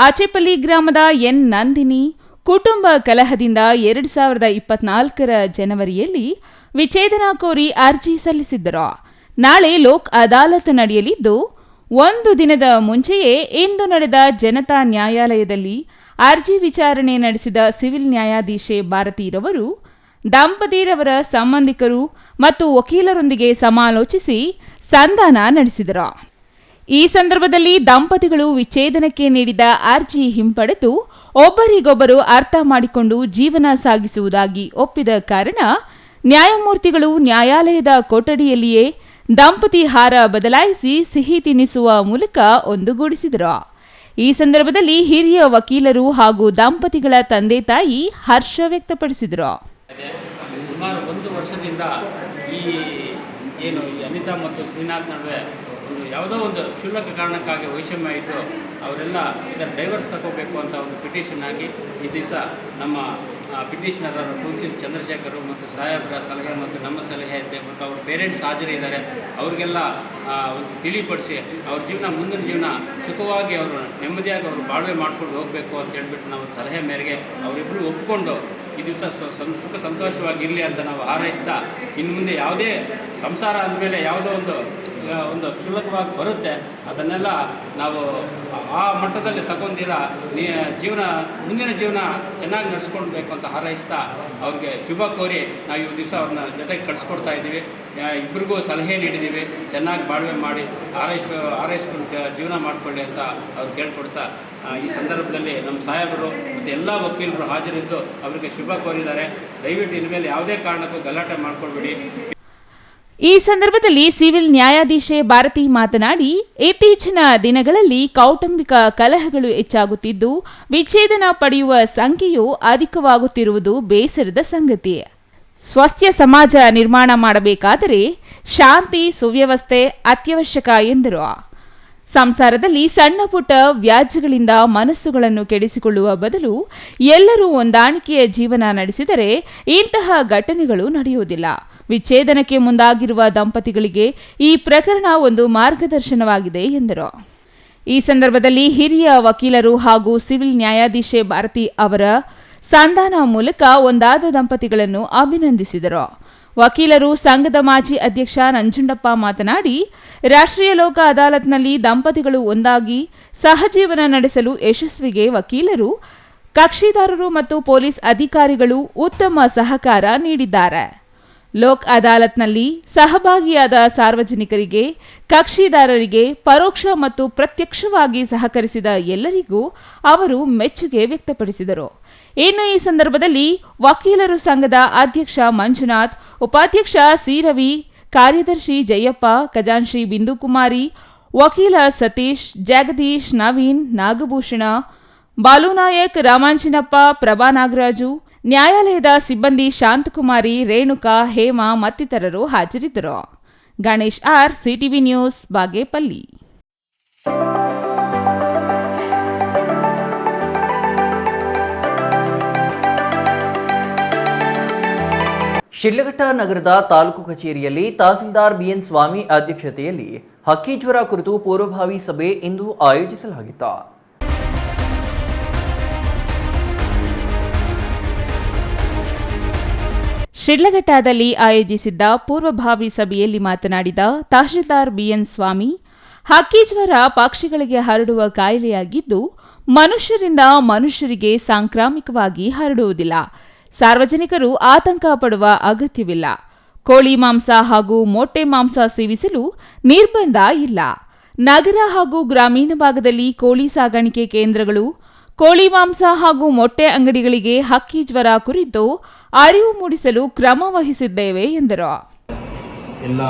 ಆಚೆಪಲ್ಲಿ ಗ್ರಾಮದ ಎನ್ ನಂದಿನಿ ಕುಟುಂಬ ಕಲಹದಿಂದ 2024 ಜನವರಿಯಲ್ಲಿ ವಿಚ್ಛೇದನ ಕೋರಿ ಅರ್ಜಿ ಸಲ್ಲಿಸಿದ್ದರು. ನಾಳೆ ಲೋಕ್ ಅದಾಲತ್ ನಡೆಯಲಿದ್ದು, ಒಂದು ದಿನದ ಮುಂಚೆಯೇ ಇಂದು ನಡೆದ ಜನತಾ ನ್ಯಾಯಾಲಯದಲ್ಲಿ ಅರ್ಜಿ ವಿಚಾರಣೆ ನಡೆಸಿದ ಸಿವಿಲ್ ನ್ಯಾಯಾಧೀಶೆ ಭಾರತೀರವರು ದಂಪತಿರವರ ಸಂಬಂಧಿಕರು ಮತ್ತು ವಕೀಲರೊಂದಿಗೆ ಸಮಾಲೋಚಿಸಿ ಸಂಧಾನ ನಡೆಸಿದರು. ಈ ಸಂದರ್ಭದಲ್ಲಿ ದಂಪತಿಗಳು ವಿಚ್ಛೇದನಕ್ಕೆ ನೀಡಿದ ಅರ್ಜಿ ಹಿಂಪಡೆದು ಒಬ್ಬರಿಗೊಬ್ಬರು ಅರ್ಥ ಮಾಡಿಕೊಂಡು ಜೀವನ ಸಾಗಿಸುವುದಾಗಿ ಒಪ್ಪಿದ ಕಾರಣ ನ್ಯಾಯಮೂರ್ತಿಗಳು ನ್ಯಾಯಾಲಯದ ಕೊಠಡಿಯಲ್ಲಿಯೇ ದಂಪತಿ ಹಾರ ಬದಲಾಯಿಸಿ ಸಿಹಿ ತಿನ್ನಿಸುವ ಮೂಲಕ ಒಂದುಗೂಡಿಸಿದರು. ಈ ಸಂದರ್ಭದಲ್ಲಿ ಹಿರಿಯ ವಕೀಲರು ಹಾಗೂ ದಂಪತಿಗಳ ತಂದೆ ತಾಯಿ ಹರ್ಷ ವ್ಯಕ್ತಪಡಿಸಿದರು. ಸುಮಾರು 1 ವರ್ಷದಿಂದ ಈ ಅನಿತಾ ಮತ್ತು ಶ್ರೀನಾಥ್ ನಡುವೆ ಯಾವುದೋ ಒಂದು ಕ್ಷುಲ್ಲಕ ಕಾರಣಕ್ಕಾಗಿ ವೈಷಮ್ಯ ಇದ್ದು ಅವರೆಲ್ಲ ಇದರ ಡೈವರ್ಸ್ ತಗೋಬೇಕು ಅಂತ ಒಂದು ಪಿಟಿಷನ್ ಹಾಕಿ ಈ ದಿವಸ ನಮ್ಮ ಪಿಟಿಷನರ್ ಕೌನ್ಸಿಲ್ ಚಂದ್ರಶೇಖರ್ ಮತ್ತು ಸಾಹೇಬರ ಸಲಹೆ ಮತ್ತು ನಮ್ಮ ಸಲಹೆ ಅಂತೆ ಮತ್ತು ಅವ್ರ ಪೇರೆಂಟ್ಸ್ ಹಾಜರಿದ್ದಾರೆ, ಅವ್ರಿಗೆಲ್ಲ ಒಂದು ತಿಳಿಪಡಿಸಿ ಅವ್ರ ಜೀವನ ಮುಂದಿನ ಜೀವನ ಸುಖವಾಗಿ ಅವರು ನೆಮ್ಮದಿಯಾಗಿ ಅವರು ಬಾಳ್ವೆ ಮಾಡ್ಕೊಂಡು ಹೋಗಬೇಕು ಅಂತ ಹೇಳ್ಬಿಟ್ಟು ನಾವು ಸಲಹೆ ಮೇರೆಗೆ ಅವರಿಬ್ಬರು ಒಪ್ಪಿಕೊಂಡು ಈ ದಿವಸ ಸುಖ ಸಂತೋಷವಾಗಿರಲಿ ಅಂತ ನಾವು ಹಾರೈಸ್ತಾ, ಇನ್ನು ಮುಂದೆ ಯಾವುದೇ ಸಂಸಾರ ಅಂದಮೇಲೆ ಯಾವುದೋ ಒಂದು ಕ್ಷುಲ್ಲಕವಾಗಿ ಬರುತ್ತೆ, ಅದನ್ನೆಲ್ಲ ನಾವು ಆ ಮಟ್ಟದಲ್ಲಿ ತಗೊಂಡಿರ ಮುಂದಿನ ಜೀವನ ಚೆನ್ನಾಗಿ ನಡೆಸ್ಕೊಳ್ಬೇಕು ಅಂತ ಹಾರೈಸ್ತಾ ಅವ್ರಿಗೆ ಶುಭ ಕೋರಿ ನಾವು ಈ ದಿವಸ ಅವ್ರನ್ನ ಜೊತೆಗೆ ಕಳಿಸ್ಕೊಡ್ತಾ ಇದ್ದೀವಿ. ಇಬ್ಬರಿಗೂ ಸಲಹೆ ನೀಡಿದ್ದೀವಿ, ಚೆನ್ನಾಗಿ ಬಾಳ್ವೆ ಮಾಡಿ ಹಾರೈಸ್ಕೊಂಡು ಜೀವನ ಮಾಡಿಕೊಳ್ಳಿ ಅಂತ ಅವ್ರು ಕೇಳ್ಕೊಡ್ತಾ, ಈ ಸಂದರ್ಭದಲ್ಲಿ ನಮ್ಮ ಸಾಹೇಬರು ಮತ್ತು ಎಲ್ಲ ವಕೀಲರು ಹಾಜರಿದ್ದು ಅವರಿಗೆ ಶುಭ ಕೋರಿದ್ದಾರೆ. ದಯವಿಟ್ಟು ಇನ್ಮೇಲೆ ಯಾವುದೇ ಕಾರಣಕ್ಕೂ ಗಲಾಟೆ ಮಾಡಿಕೊಳ್ಬೇಡಿ. ಈ ಸಂದರ್ಭದಲ್ಲಿ ಸಿವಿಲ್ ನ್ಯಾಯಾಧೀಶೆ ಭಾರತಿ ಮಾತನಾಡಿ, ಇತ್ತೀಚಿನ ದಿನಗಳಲ್ಲಿ ಕೌಟುಂಬಿಕ ಕಲಹಗಳು ಹೆಚ್ಚಾಗುತ್ತಿದ್ದು ವಿಚ್ಛೇದನ ಪಡೆಯುವ ಸಂಖ್ಯೆಯು ಅಧಿಕವಾಗುತ್ತಿರುವುದು ಬೇಸರದ ಸಂಗತಿ. ಸ್ವಸ್ಥ ಸಮಾಜ ನಿರ್ಮಾಣ ಮಾಡಬೇಕಾದರೆ ಶಾಂತಿ ಸುವ್ಯವಸ್ಥೆ ಅತ್ಯವಶ್ಯಕ ಎಂದರು. ಸಂಸಾರದಲ್ಲಿ ಸಣ್ಣ ಪುಟ್ಟ ವ್ಯಾಜ್ಯಗಳಿಂದ ಮನಸ್ಸುಗಳನ್ನು ಕೆಡಿಸಿಕೊಳ್ಳುವ ಬದಲು ಎಲ್ಲರೂ ಹೊಂದಾಣಿಕೆಯ ಜೀವನ ನಡೆಸಿದರೆ ಇಂತಹ ಘಟನೆಗಳು ನಡೆಯುವುದಿಲ್ಲ. ವಿಚ್ಛೇದನಕ್ಕೆ ಮುಂದಾಗಿರುವ ದಂಪತಿಗಳಿಗೆ ಈ ಪ್ರಕರಣ ಒಂದು ಮಾರ್ಗದರ್ಶನವಾಗಿದೆ ಎಂದರು. ಈ ಸಂದರ್ಭದಲ್ಲಿ ಹಿರಿಯ ವಕೀಲರು ಹಾಗೂ ಸಿವಿಲ್ ನ್ಯಾಯಾಧೀಶೆ ಭಾರತಿ ಅವರ ಸಂಧಾನ ಮೂಲಕ ಒಂದಾದ ದಂಪತಿಗಳನ್ನು ಅಭಿನಂದಿಸಿದರು. ವಕೀಲರು ಸಂಘದ ಮಾಜಿ ಅಧ್ಯಕ್ಷ ನಂಜುಂಡಪ್ಪ ಮಾತನಾಡಿ, ರಾಷ್ಟ್ರೀಯ ಲೋಕ ಅದಾಲತ್ನಲ್ಲಿ ದಂಪತಿಗಳು ಒಂದಾಗಿ ಸಹಜೀವನ ನಡೆಸಲು ಯಶಸ್ವಿಗೆ ವಕೀಲರು, ಕಕ್ಷಿದಾರರು ಮತ್ತು ಪೊಲೀಸ್ ಅಧಿಕಾರಿಗಳು ಉತ್ತಮ ಸಹಕಾರ ನೀಡಿದ್ದಾರೆ. ಲೋಕ್ ಅದಾಲತ್ನಲ್ಲಿ ಸಹಭಾಗಿಯಾದ ಸಾರ್ವಜನಿಕರಿಗೆ, ಕಕ್ಷಿದಾರರಿಗೆ, ಪರೋಕ್ಷ ಮತ್ತು ಪ್ರತ್ಯಕ್ಷವಾಗಿ ಸಹಕರಿಸಿದ ಎಲ್ಲರಿಗೂ ಅವರು ಮೆಚ್ಚುಗೆ ವ್ಯಕ್ತಪಡಿಸಿದರು. ಇನ್ನು ಈ ಸಂದರ್ಭದಲ್ಲಿ ವಕೀಲರು ಸಂಘದ ಅಧ್ಯಕ್ಷ ಮಂಜುನಾಥ್, ಉಪಾಧ್ಯಕ್ಷ ಸಿ ರವಿ, ಕಾರ್ಯದರ್ಶಿ ಜಯಪ್ಪ, ಖಜಾನ್ಶಿ ಬಿಂದುಕುಮಾರಿ, ವಕೀಲ ಸತೀಶ್, ಜಗದೀಶ್, ನವೀನ್, ನಾಗಭೂಷಣ, ಬಾಲುನಾಯಕ್, ರಾಮಾಂಜಿನಪ್ಪ, ಪ್ರಭಾ ನಾಗರಾಜು, ನ್ಯಾಯಾಲಯದ ಸಿಬ್ಬಂದಿ ಶಾಂತಕುಮಾರಿ, ರೇಣುಕಾ, ಹೇಮಾ ಮತ್ತಿತರರು ಹಾಜರಿದ್ದರು. Ganesh R, CTV news, Bagepalli. Sidlaghatta ನಗರದ ತಾಲೂಕು ಕಚೇರಿಯಲ್ಲಿ ತಹಸೀಲ್ದಾರ್ ಬಿಎನ್ ಸ್ವಾಮಿ ಅಧ್ಯಕ್ಷತೆಯಲ್ಲಿ ಹಕ್ಕಿ ಜ್ವರ ಕುರಿತು ಪೂರ್ವಭಾವಿ ಸಭೆ ಇಂದು ಆಯೋಜಿಸಲಾಗಿತ್ತು. ಶಿಡ್ಲಘಟ್ಟದಲ್ಲಿ ಆಯೋಜಿಸಿದ್ದ ಪೂರ್ವಭಾವಿ ಸಭೆಯಲ್ಲಿ ಮಾತನಾಡಿದ ತಹಶೀಲ್ದಾರ್ ಬಿಎನ್ ಸ್ವಾಮಿ, ಹಕ್ಕಿ ಜ್ವರ ಪಕ್ಷಿಗಳಿಗೆ ಹರಡುವ ಕಾಯಿಲೆಯಾಗಿದ್ದು ಮನುಷ್ಯರಿಂದ ಮನುಷ್ಯರಿಗೆ ಸಾಂಕ್ರಾಮಿಕವಾಗಿ ಹರಡುವುದಿಲ್ಲ. ಸಾರ್ವಜನಿಕರು ಆತಂಕ ಪಡುವ ಅಗತ್ಯವಿಲ್ಲ. ಕೋಳಿ ಮಾಂಸ ಹಾಗೂ ಮೊಟ್ಟೆ ಮಾಂಸ ಸೇವಿಸಲು ನಿರ್ಬಂಧ ಇಲ್ಲ. ನಗರ ಹಾಗೂ ಗ್ರಾಮೀಣ ಭಾಗದಲ್ಲಿ ಕೋಳಿ ಸಾಗಾಣಿಕೆ ಕೇಂದ್ರಗಳು, ಕೋಳಿ ಮಾಂಸ ಹಾಗೂ ಮೊಟ್ಟೆ ಅಂಗಡಿಗಳಿಗೆ ಹಕ್ಕಿ ಜ್ವರ ಕುರಿತು ಅರಿವು ಮೂಡಿಸಲು ಕ್ರಮ ವಹಿಸಿದ್ದೇವೆ ಎಂದರು. ಎಲ್ಲ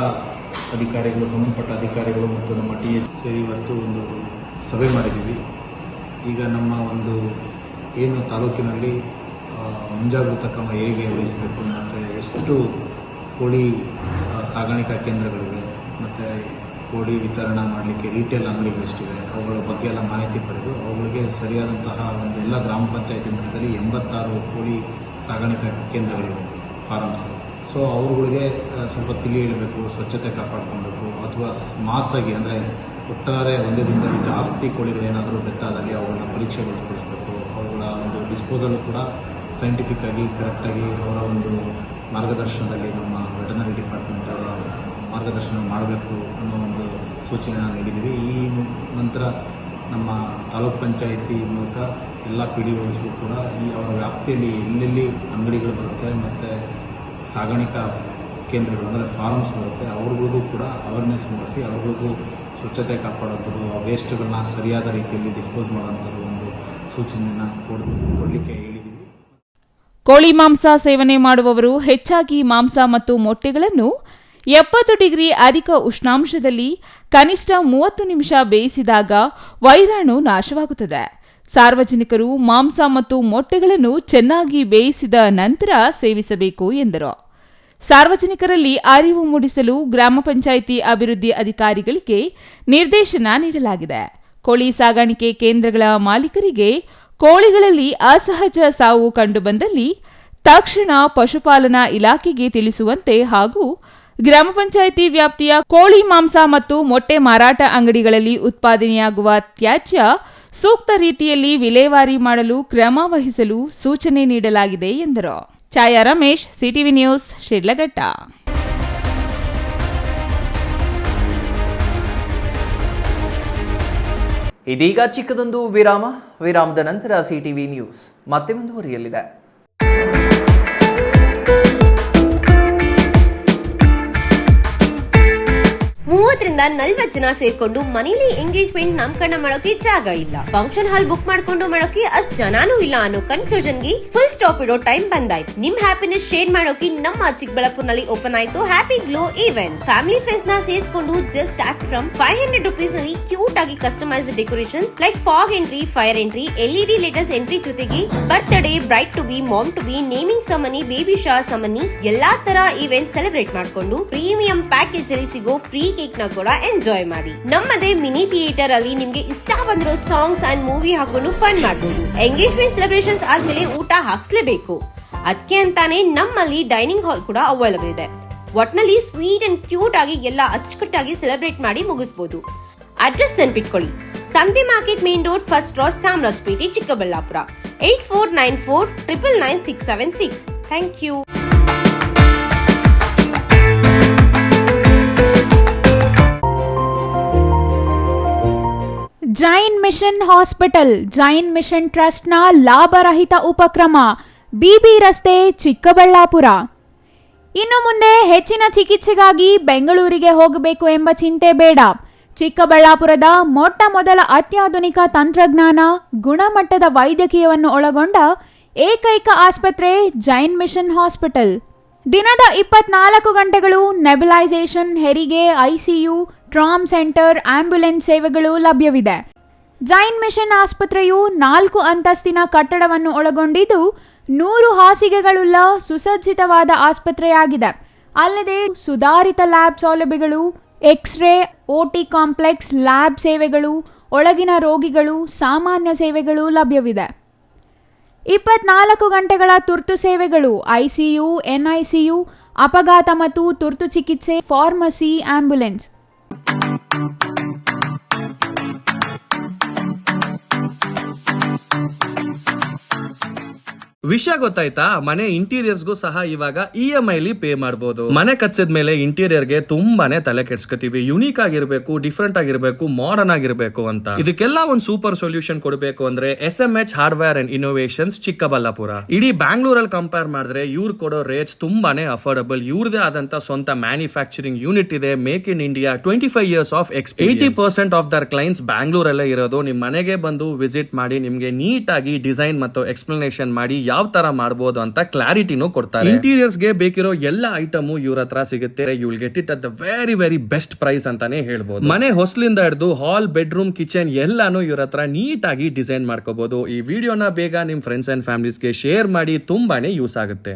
ಅಧಿಕಾರಿಗಳು, ಸಂಬಂಧಪಟ್ಟ ಅಧಿಕಾರಿಗಳು ಮತ್ತು ನಮ್ಮ ಟಿ.ಎಚ್ ಸೇರಿ ಇವತ್ತು ಒಂದು ಸಭೆ ಮಾಡಿದ್ದೀವಿ. ಈಗ ನಮ್ಮ ಒಂದು ಏನು ತಾಲೂಕಿನಲ್ಲಿ ಮುಂಜಾಗ್ರತಾ ಕ್ರಮ ಹೇಗೆ ವಹಿಸಬೇಕು ಮತ್ತು ಎಷ್ಟು ಕೋಳಿ ಸಾಗಾಣಿಕಾ ಕೇಂದ್ರಗಳಿವೆ ಮತ್ತು ಕೋಳಿ ವಿತರಣೆ ಮಾಡಲಿಕ್ಕೆ ರಿಟೇಲ್ ಅಂಗಡಿಗಳೆಷ್ಟಿವೆ ಅವುಗಳ ಬಗ್ಗೆ ಎಲ್ಲ ಮಾಹಿತಿ ಪಡೆದು ಅವುಗಳಿಗೆ ಸರಿಯಾದಂತಹ ಒಂದು ಎಲ್ಲ ಗ್ರಾಮ ಪಂಚಾಯತಿ ಮಟ್ಟದಲ್ಲಿ 86 ಕೋಳಿ ಸಾಗಾಣಿಕಾ ಕೇಂದ್ರಗಳಿವೆ, ಫಾರಮ್ಸ್. ಸೊ ಅವ್ರುಗಳಿಗೆ ಸ್ವಲ್ಪ ತಿಳಿ ಹೇಳಬೇಕು, ಸ್ವಚ್ಛತೆ ಕಾಪಾಡಿಕೊಳ್ಬೇಕು, ಅಥವಾ ಮಾಸಾಗಿ ಅಂದರೆ ಒಟ್ಟಾರೆ ಒಂದೇ ದಿನದಲ್ಲಿ ಜಾಸ್ತಿ ಕೋಳಿಗಳೇನಾದರೂ ಡೆತ್ ಆದಲ್ಲಿ ಅವುಗಳನ್ನ ಪರೀಕ್ಷೆಗೊಳಿಸ್ಬೇಕು. ಅವುಗಳ ಒಂದು ಡಿಸ್ಪೋಸಲ್ ಕೂಡ ಸೈಂಟಿಫಿಕ್ ಆಗಿ ಕರೆಕ್ಟಾಗಿ ಅವರ ಒಂದು ಮಾರ್ಗದರ್ಶನದಲ್ಲಿ ನಮ್ಮ ವೆಟನರಿ ಡಿಪಾರ್ಟ್ಮೆಂಟ್ ಅವರ ಮಾರ್ಗದರ್ಶನ ಮಾಡಬೇಕು ಅನ್ನೋ ಒಂದು ಸೂಚನೆಯನ್ನು ನೀಡಿದ್ದೀವಿ. ಈ ನಂತರ ನಮ್ಮ ತಾಲೂಕ್ ಪಂಚಾಯಿತಿ ಮೂಲಕ ಎಲ್ಲ PDOಸ್ಗೂ ಕೂಡ ಈ ಅವರ ವ್ಯಾಪ್ತಿಯಲ್ಲಿ ಎಲ್ಲೆಲ್ಲಿ ಅಂಗಡಿಗಳು ಬರುತ್ತೆ ಮತ್ತು ಸಾಗಾಣಿಕಾ ಕೇಂದ್ರಗಳು ಅಂದರೆ ಫಾರ್ಮ್ಸ್ ಬರುತ್ತೆ ಅವ್ರಿಗೂ ಕೂಡ ಅವೇರ್ನೆಸ್ ಮೂಡಿಸಿ ಅವ್ರಿಗೂ ಸ್ವಚ್ಛತೆ ಕಾಪಾಡುವಂಥದ್ದು, ಆ ವೇಸ್ಟ್ಗಳನ್ನ ಸರಿಯಾದ ರೀತಿಯಲ್ಲಿ ಡಿಸ್ಪೋಸ್ ಮಾಡುವಂಥದ್ದು ಒಂದು ಸೂಚನೆಯನ್ನು ಕೊಡಲಿಕ್ಕೆ ಹೇಳಿದ್ದೀವಿ. ಕೋಳಿ ಮಾಂಸ ಸೇವನೆ ಮಾಡುವವರು ಹೆಚ್ಚಾಗಿ ಮಾಂಸ ಮತ್ತು ಮೊಟ್ಟೆಗಳನ್ನು 70 ಡಿಗ್ರಿ ಅಧಿಕ ಉಷ್ಣಾಂಶದಲ್ಲಿ ಕನಿಷ್ಠ 30 ನಿಮಿಷ ಬೇಯಿಸಿದಾಗ ವೈರಾಣು ನಾಶವಾಗುತ್ತದೆ. ಸಾರ್ವಜನಿಕರು ಮಾಂಸ ಮತ್ತು ಮೊಟ್ಟೆಗಳನ್ನು ಚೆನ್ನಾಗಿ ಬೇಯಿಸಿದ ನಂತರ ಸೇವಿಸಬೇಕು ಎಂದರು. ಸಾರ್ವಜನಿಕರಲ್ಲಿ ಅರಿವು ಮೂಡಿಸಲು ಗ್ರಾಮ ಪಂಚಾಯಿತಿ ಅಭಿವೃದ್ಧಿ ಅಧಿಕಾರಿಗಳಿಗೆ ನಿರ್ದೇಶನ ನೀಡಲಾಗಿದೆ. ಕೋಳಿ ಸಾಗಾಣಿಕೆ ಕೇಂದ್ರಗಳ ಮಾಲೀಕರಿಗೆ ಕೋಳಿಗಳಲ್ಲಿ ಅಸಹಜ ಸಾವು ಕಂಡುಬಂದಲ್ಲಿ ತಕ್ಷಣ ಪಶುಪಾಲನಾ ಇಲಾಖೆಗೆ ತಿಳಿಸುವಂತೆ ಹಾಗೂ ಗ್ರಾಮ ಪಂಚಾಯಿತಿ ವ್ಯಾಪ್ತಿಯ ಕೋಳಿ ಮಾಂಸ ಮತ್ತು ಮೊಟ್ಟೆ ಮಾರಾಟ ಅಂಗಡಿಗಳಲ್ಲಿ ಉತ್ಪಾದನೆಯಾಗುವ ತ್ಯಾಜ್ಯ ಸೂಕ್ತ ರೀತಿಯಲ್ಲಿ ವಿಲೇವಾರಿ ಮಾಡಲು ಕ್ರಮ ವಹಿಸಲು ಸೂಚನೆ ನೀಡಲಾಗಿದೆ ಎಂದರು. ಛಾಯಾ ರಮೇಶ್, ಸಿಟಿವಿ ನ್ಯೂಸ್, ಶಿಡ್ಲಘಟ್ಟ. ಇದೀಗ ಚಿಕ್ಕದೊಂದು ವಿರಾಮದ ನಂತರ ಸಿಟಿವಿ ನ್ಯೂಸ್ ಮತ್ತೆ ಮುಂದುವರಿಯಲಿದೆ. 30-40 ಜನ ಸೇರ್ಕೊಂಡು ಮನೇಲಿ ಎಂಗೇಜ್ಮೆಂಟ್ ನಾಮಕರಣ ಮಾಡೋಕೆ ಜಾಗ ಇಲ್ಲ, ಫಂಕ್ಷನ್ ಹಾಲ್ ಬುಕ್ ಮಾಡ್ಕೊಂಡು ಮಾಡೋಕೆ ಅಷ್ಟ್ ಜನಾನೂ ಇಲ್ಲ ಅನ್ನೋ ಕನ್ಫ್ಯೂಷನ್ ಗೆ ಫುಲ್ ಸ್ಟಾಪ್ ಇಡೋ ಟೈಮ್ ಬಂದಾಯ್ತು. ನಿಮ್ ಹ್ಯಾಪಿನೆಸ್ ಶೇರ್ ಮಾಡೋಕೆ ನಮ್ಮ ಚಿಕ್ಕಬಳ್ಳಾಪುರನಲ್ಲಿ ಓಪನ್ ಆಯ್ತು happy glow event. Family friends ನ ಸೇರಿಸಿಕೊಂಡು ಜಸ್ಟ್ ಸ್ಟಾರ್ಟ್ ಫ್ರಮ್ 500 ರೂಪೀಸ್ ನಲ್ಲಿ ಕ್ಯೂಟ್ ಆಗಿ customized decorations like fog entry, fire entry, LED latest entry ಜೊತೆಗೆ birthday, bride to be, mom to be, naming ceremony, baby shower ceremony ಎಲ್ಲಾ ತರ ಇವೆಂಟ್ ಸೆಲೆಬ್ರೇಟ್ ಮಾಡ್ಕೊಂಡು ಪ್ರೀಮಿಯಂ ಪ್ಯಾಕೇಜ್ ಅಲ್ಲಿ ಸಿಗೋ ಫ್ರೀ ಕೇಕ್ ನ ಕೂಡ ಎಂಜಾಯ್ ಮಾಡಿ. ನಮ್ಮದೇ ಮಿನಿ ಥಿಯೇಟರ್ ಅಲ್ಲಿ ನಿಮ್ಗೆ ಇಷ್ಟ ಬಂದಿರೋ ಸಾಂಗ್ಸ್ ಅಂಡ್ ಮೂವಿ ಹಾಕೊಂಡು ಫನ್ ಮಾಡಬಹುದು. ಎಂಗೇಜ್ಮೆಂಟ್ ಸೆಲೆಬ್ರೇಷನ್ಸ್ ಆದ್ಮೇಲೆ ಊಟ ಹಾಕ್ಸ್ಲೇಬೇಕು. ಅದಕ್ಕೆ ಅಂತಾನೆ ನಮ್ಮಲ್ಲಿ ಡೈನಿಂಗ್ ಹಾಲ್ ಕೂಡ ಅವೈಲೇಬಲ್ ಇದೆ. ಒಟ್ನಲ್ಲಿ ಸ್ವೀಟ್ ಅಂಡ್ ಕ್ಯೂಟ್ ಆಗಿ ಎಲ್ಲ ಅಚ್ಚುಕಟ್ಟಾಗಿ ಸೆಲೆಬ್ರೇಟ್ ಮಾಡಿ ಮುಗಿಸಬಹುದು. ಅಡ್ರೆಸ್ ನೆನ್ಪಿಟ್ಕೊಳ್ಳಿ, ಸಂತೆ market main road, first cross, Chamarajpet, Chikkaballapur. 8494999676. Thank you. Jain mission hospital, Jain mission ಟ್ರಸ್ಟ್ನ ಲಾಭರಹಿತ ಉಪಕ್ರಮ, BB ರಸ್ತೆ, ಚಿಕ್ಕಬಳ್ಳಾಪುರ. ಇನ್ನು ಮುಂದೆ ಹೆಚ್ಚಿನ ಚಿಕಿತ್ಸೆಗಾಗಿ ಬೆಂಗಳೂರಿಗೆ ಹೋಗಬೇಕು ಎಂಬ ಚಿಂತೆ ಬೇಡ. ಚಿಕ್ಕಬಳ್ಳಾಪುರದ ಮೊಟ್ಟ ಮೊದಲ ಅತ್ಯಾಧುನಿಕ ತಂತ್ರಜ್ಞಾನ, ಗುಣಮಟ್ಟದ ವೈದ್ಯಕೀಯವನ್ನು ಒಳಗೊಂಡ ಏಕೈಕ ಆಸ್ಪತ್ರೆ ಜೈನ್ ಮಿಷನ್ ಹಾಸ್ಪಿಟಲ್. ದಿನದ 24 ಗಂಟೆಗಳು ನೆಬುಲೈಸೇಷನ್, ಹೆರಿಗೆ, ಐಸಿಯು, ಟ್ರಾಮ್ ಸೆಂಟರ್, ಆಂಬ್ಯುಲೆನ್ಸ್ ಸೇವೆಗಳು ಲಭ್ಯವಿದೆ. ಜೈನ್ ಮಿಷನ್ ಆಸ್ಪತ್ರೆಯು 4 ಅಂತಸ್ತಿನ ಕಟ್ಟಡವನ್ನು ಒಳಗೊಂಡಿದ್ದು 100 ಹಾಸಿಗೆಗಳುಳ್ಳ ಸುಸಜ್ಜಿತವಾದ ಆಸ್ಪತ್ರೆಯಾಗಿದೆ. ಅಲ್ಲದೆ ಸುಧಾರಿತ ಲ್ಯಾಬ್ ಸೌಲಭ್ಯಗಳು, ಎಕ್ಸ್ರೇ, ಓಟಿ ಕಾಂಪ್ಲೆಕ್ಸ್, ಲ್ಯಾಬ್ ಸೇವೆಗಳು, ಒಳಗಿನ ರೋಗಿಗಳು, ಸಾಮಾನ್ಯ ಸೇವೆಗಳು ಲಭ್ಯವಿದೆ. 24 ಗಂಟೆಗಳ ತುರ್ತು ಸೇವೆಗಳು, ಐಸಿಯು, ಎನ್ಐಸಿಯು, ಅಪಘಾತ ಮತ್ತು ತುರ್ತು ಚಿಕಿತ್ಸೆ, ಫಾರ್ಮಸಿ, ಆಂಬ್ಯುಲೆನ್ಸ್. ವಿಷಯ ಗೊತ್ತಾಯ್ತಾ? ಮನೆ ಇಂಟೀರಿಯರ್ಸ್ಗೂ ಸಹ ಇವಾಗ EMI ಪೇ ಮಾಡಬಹುದು. ಮನೆ ಕಚ್ಚಿದ ಮೇಲೆ ಇಂಟೀರಿಯರ್ಗೆ ತುಂಬಾನೇ ತಲೆ ಕೆಡ್ಸ್ಕೊತೀವಿ. ಯುನೀಕ್ ಆಗಿರ್ಬೇಕು, ಡಿಫ್ರೆಂಟ್ ಆಗಿರ್ಬೇಕು, ಮಾಡರ್ನ್ ಆಗಿರ್ಬೇಕು ಅಂತ. ಇದಕ್ಕೆಲ್ಲ ಒಂದು ಸೂಪರ್ ಸೊಲ್ಯೂಷನ್ ಕೊಡಬೇಕು ಅಂದ್ರೆ SMH hardware and innovations Chikkaballapur. ಇಡೀ ಬ್ಯಾಂಗ್ಳೂರಲ್ಲಿ ಕಂಪೇರ್ ಮಾಡಿದ್ರೆ ಇವ್ರು ಕೊಡೋ ರೇಟ್ಸ್ ತುಂಬಾನೇ ಅಫೋರ್ಡಬಲ್. ಇವ್ರದೇ ಆದಂತ ಸ್ವಂತ ಮ್ಯಾನುಫ್ಯಾಕ್ಚರಿಂಗ್ ಯೂನಿಟ್ ಇದೆ. Make in India, 25 years of experience. 80% of their clients ಬ್ಯಾಂಗ್ಳೂರಲ್ಲೇ ಇರೋದು. ನಿಮ್ ಮನೆಗೆ ಬಂದು ವಿಸಿಟ್ ಮಾಡಿ ನಿಮ್ಗೆ ನೀಟ್ ಆಗಿ ಡಿಸೈನ್ ಮತ್ತು ಎಕ್ಸ್ಪ್ಲನೇಷನ್ ಮಾಡಿ ಯಾವ ತರ ಮಾಡಬಹುದು ಅಂತ ಕ್ಲಾರಿಟಿನೂ ಕೊಡ್ತಾರೆ. ಇಂಟೀರಿಯರ್ಸ್ ಗೆ ಬೇಕಿರೋ ಎಲ್ಲ ಐಟಮ್ ಇವ್ರ ಹತ್ರ ಸಿಗುತ್ತೆ. You will get it at the very very best price ಅಂತಾನೆ ಹೇಳ್ಬೋದು. ಮನೆ ಹೊಸಲಿಂದ ಹಿಡಿದು ಹಾಲ್, ಬೆಡ್ರೂಮ್, ಕಿಚನ್ ಎಲ್ಲಾನು ಇವ್ರ ಹತ್ರ ನೀಟ್ ಆಗಿ ಡಿಸೈನ್ ಮಾಡ್ಕೋಬಹುದು. ಈ ವಿಡಿಯೋನ ಬೇಗ ನಿಮ್ ಫ್ರೆಂಡ್ಸ್ ಅಂಡ್ ಫ್ಯಾಮಿಲೀಸ್ಗೆ ಶೇರ್ ಮಾಡಿ, ತುಂಬಾನೇ ಯೂಸ್ ಆಗುತ್ತೆ.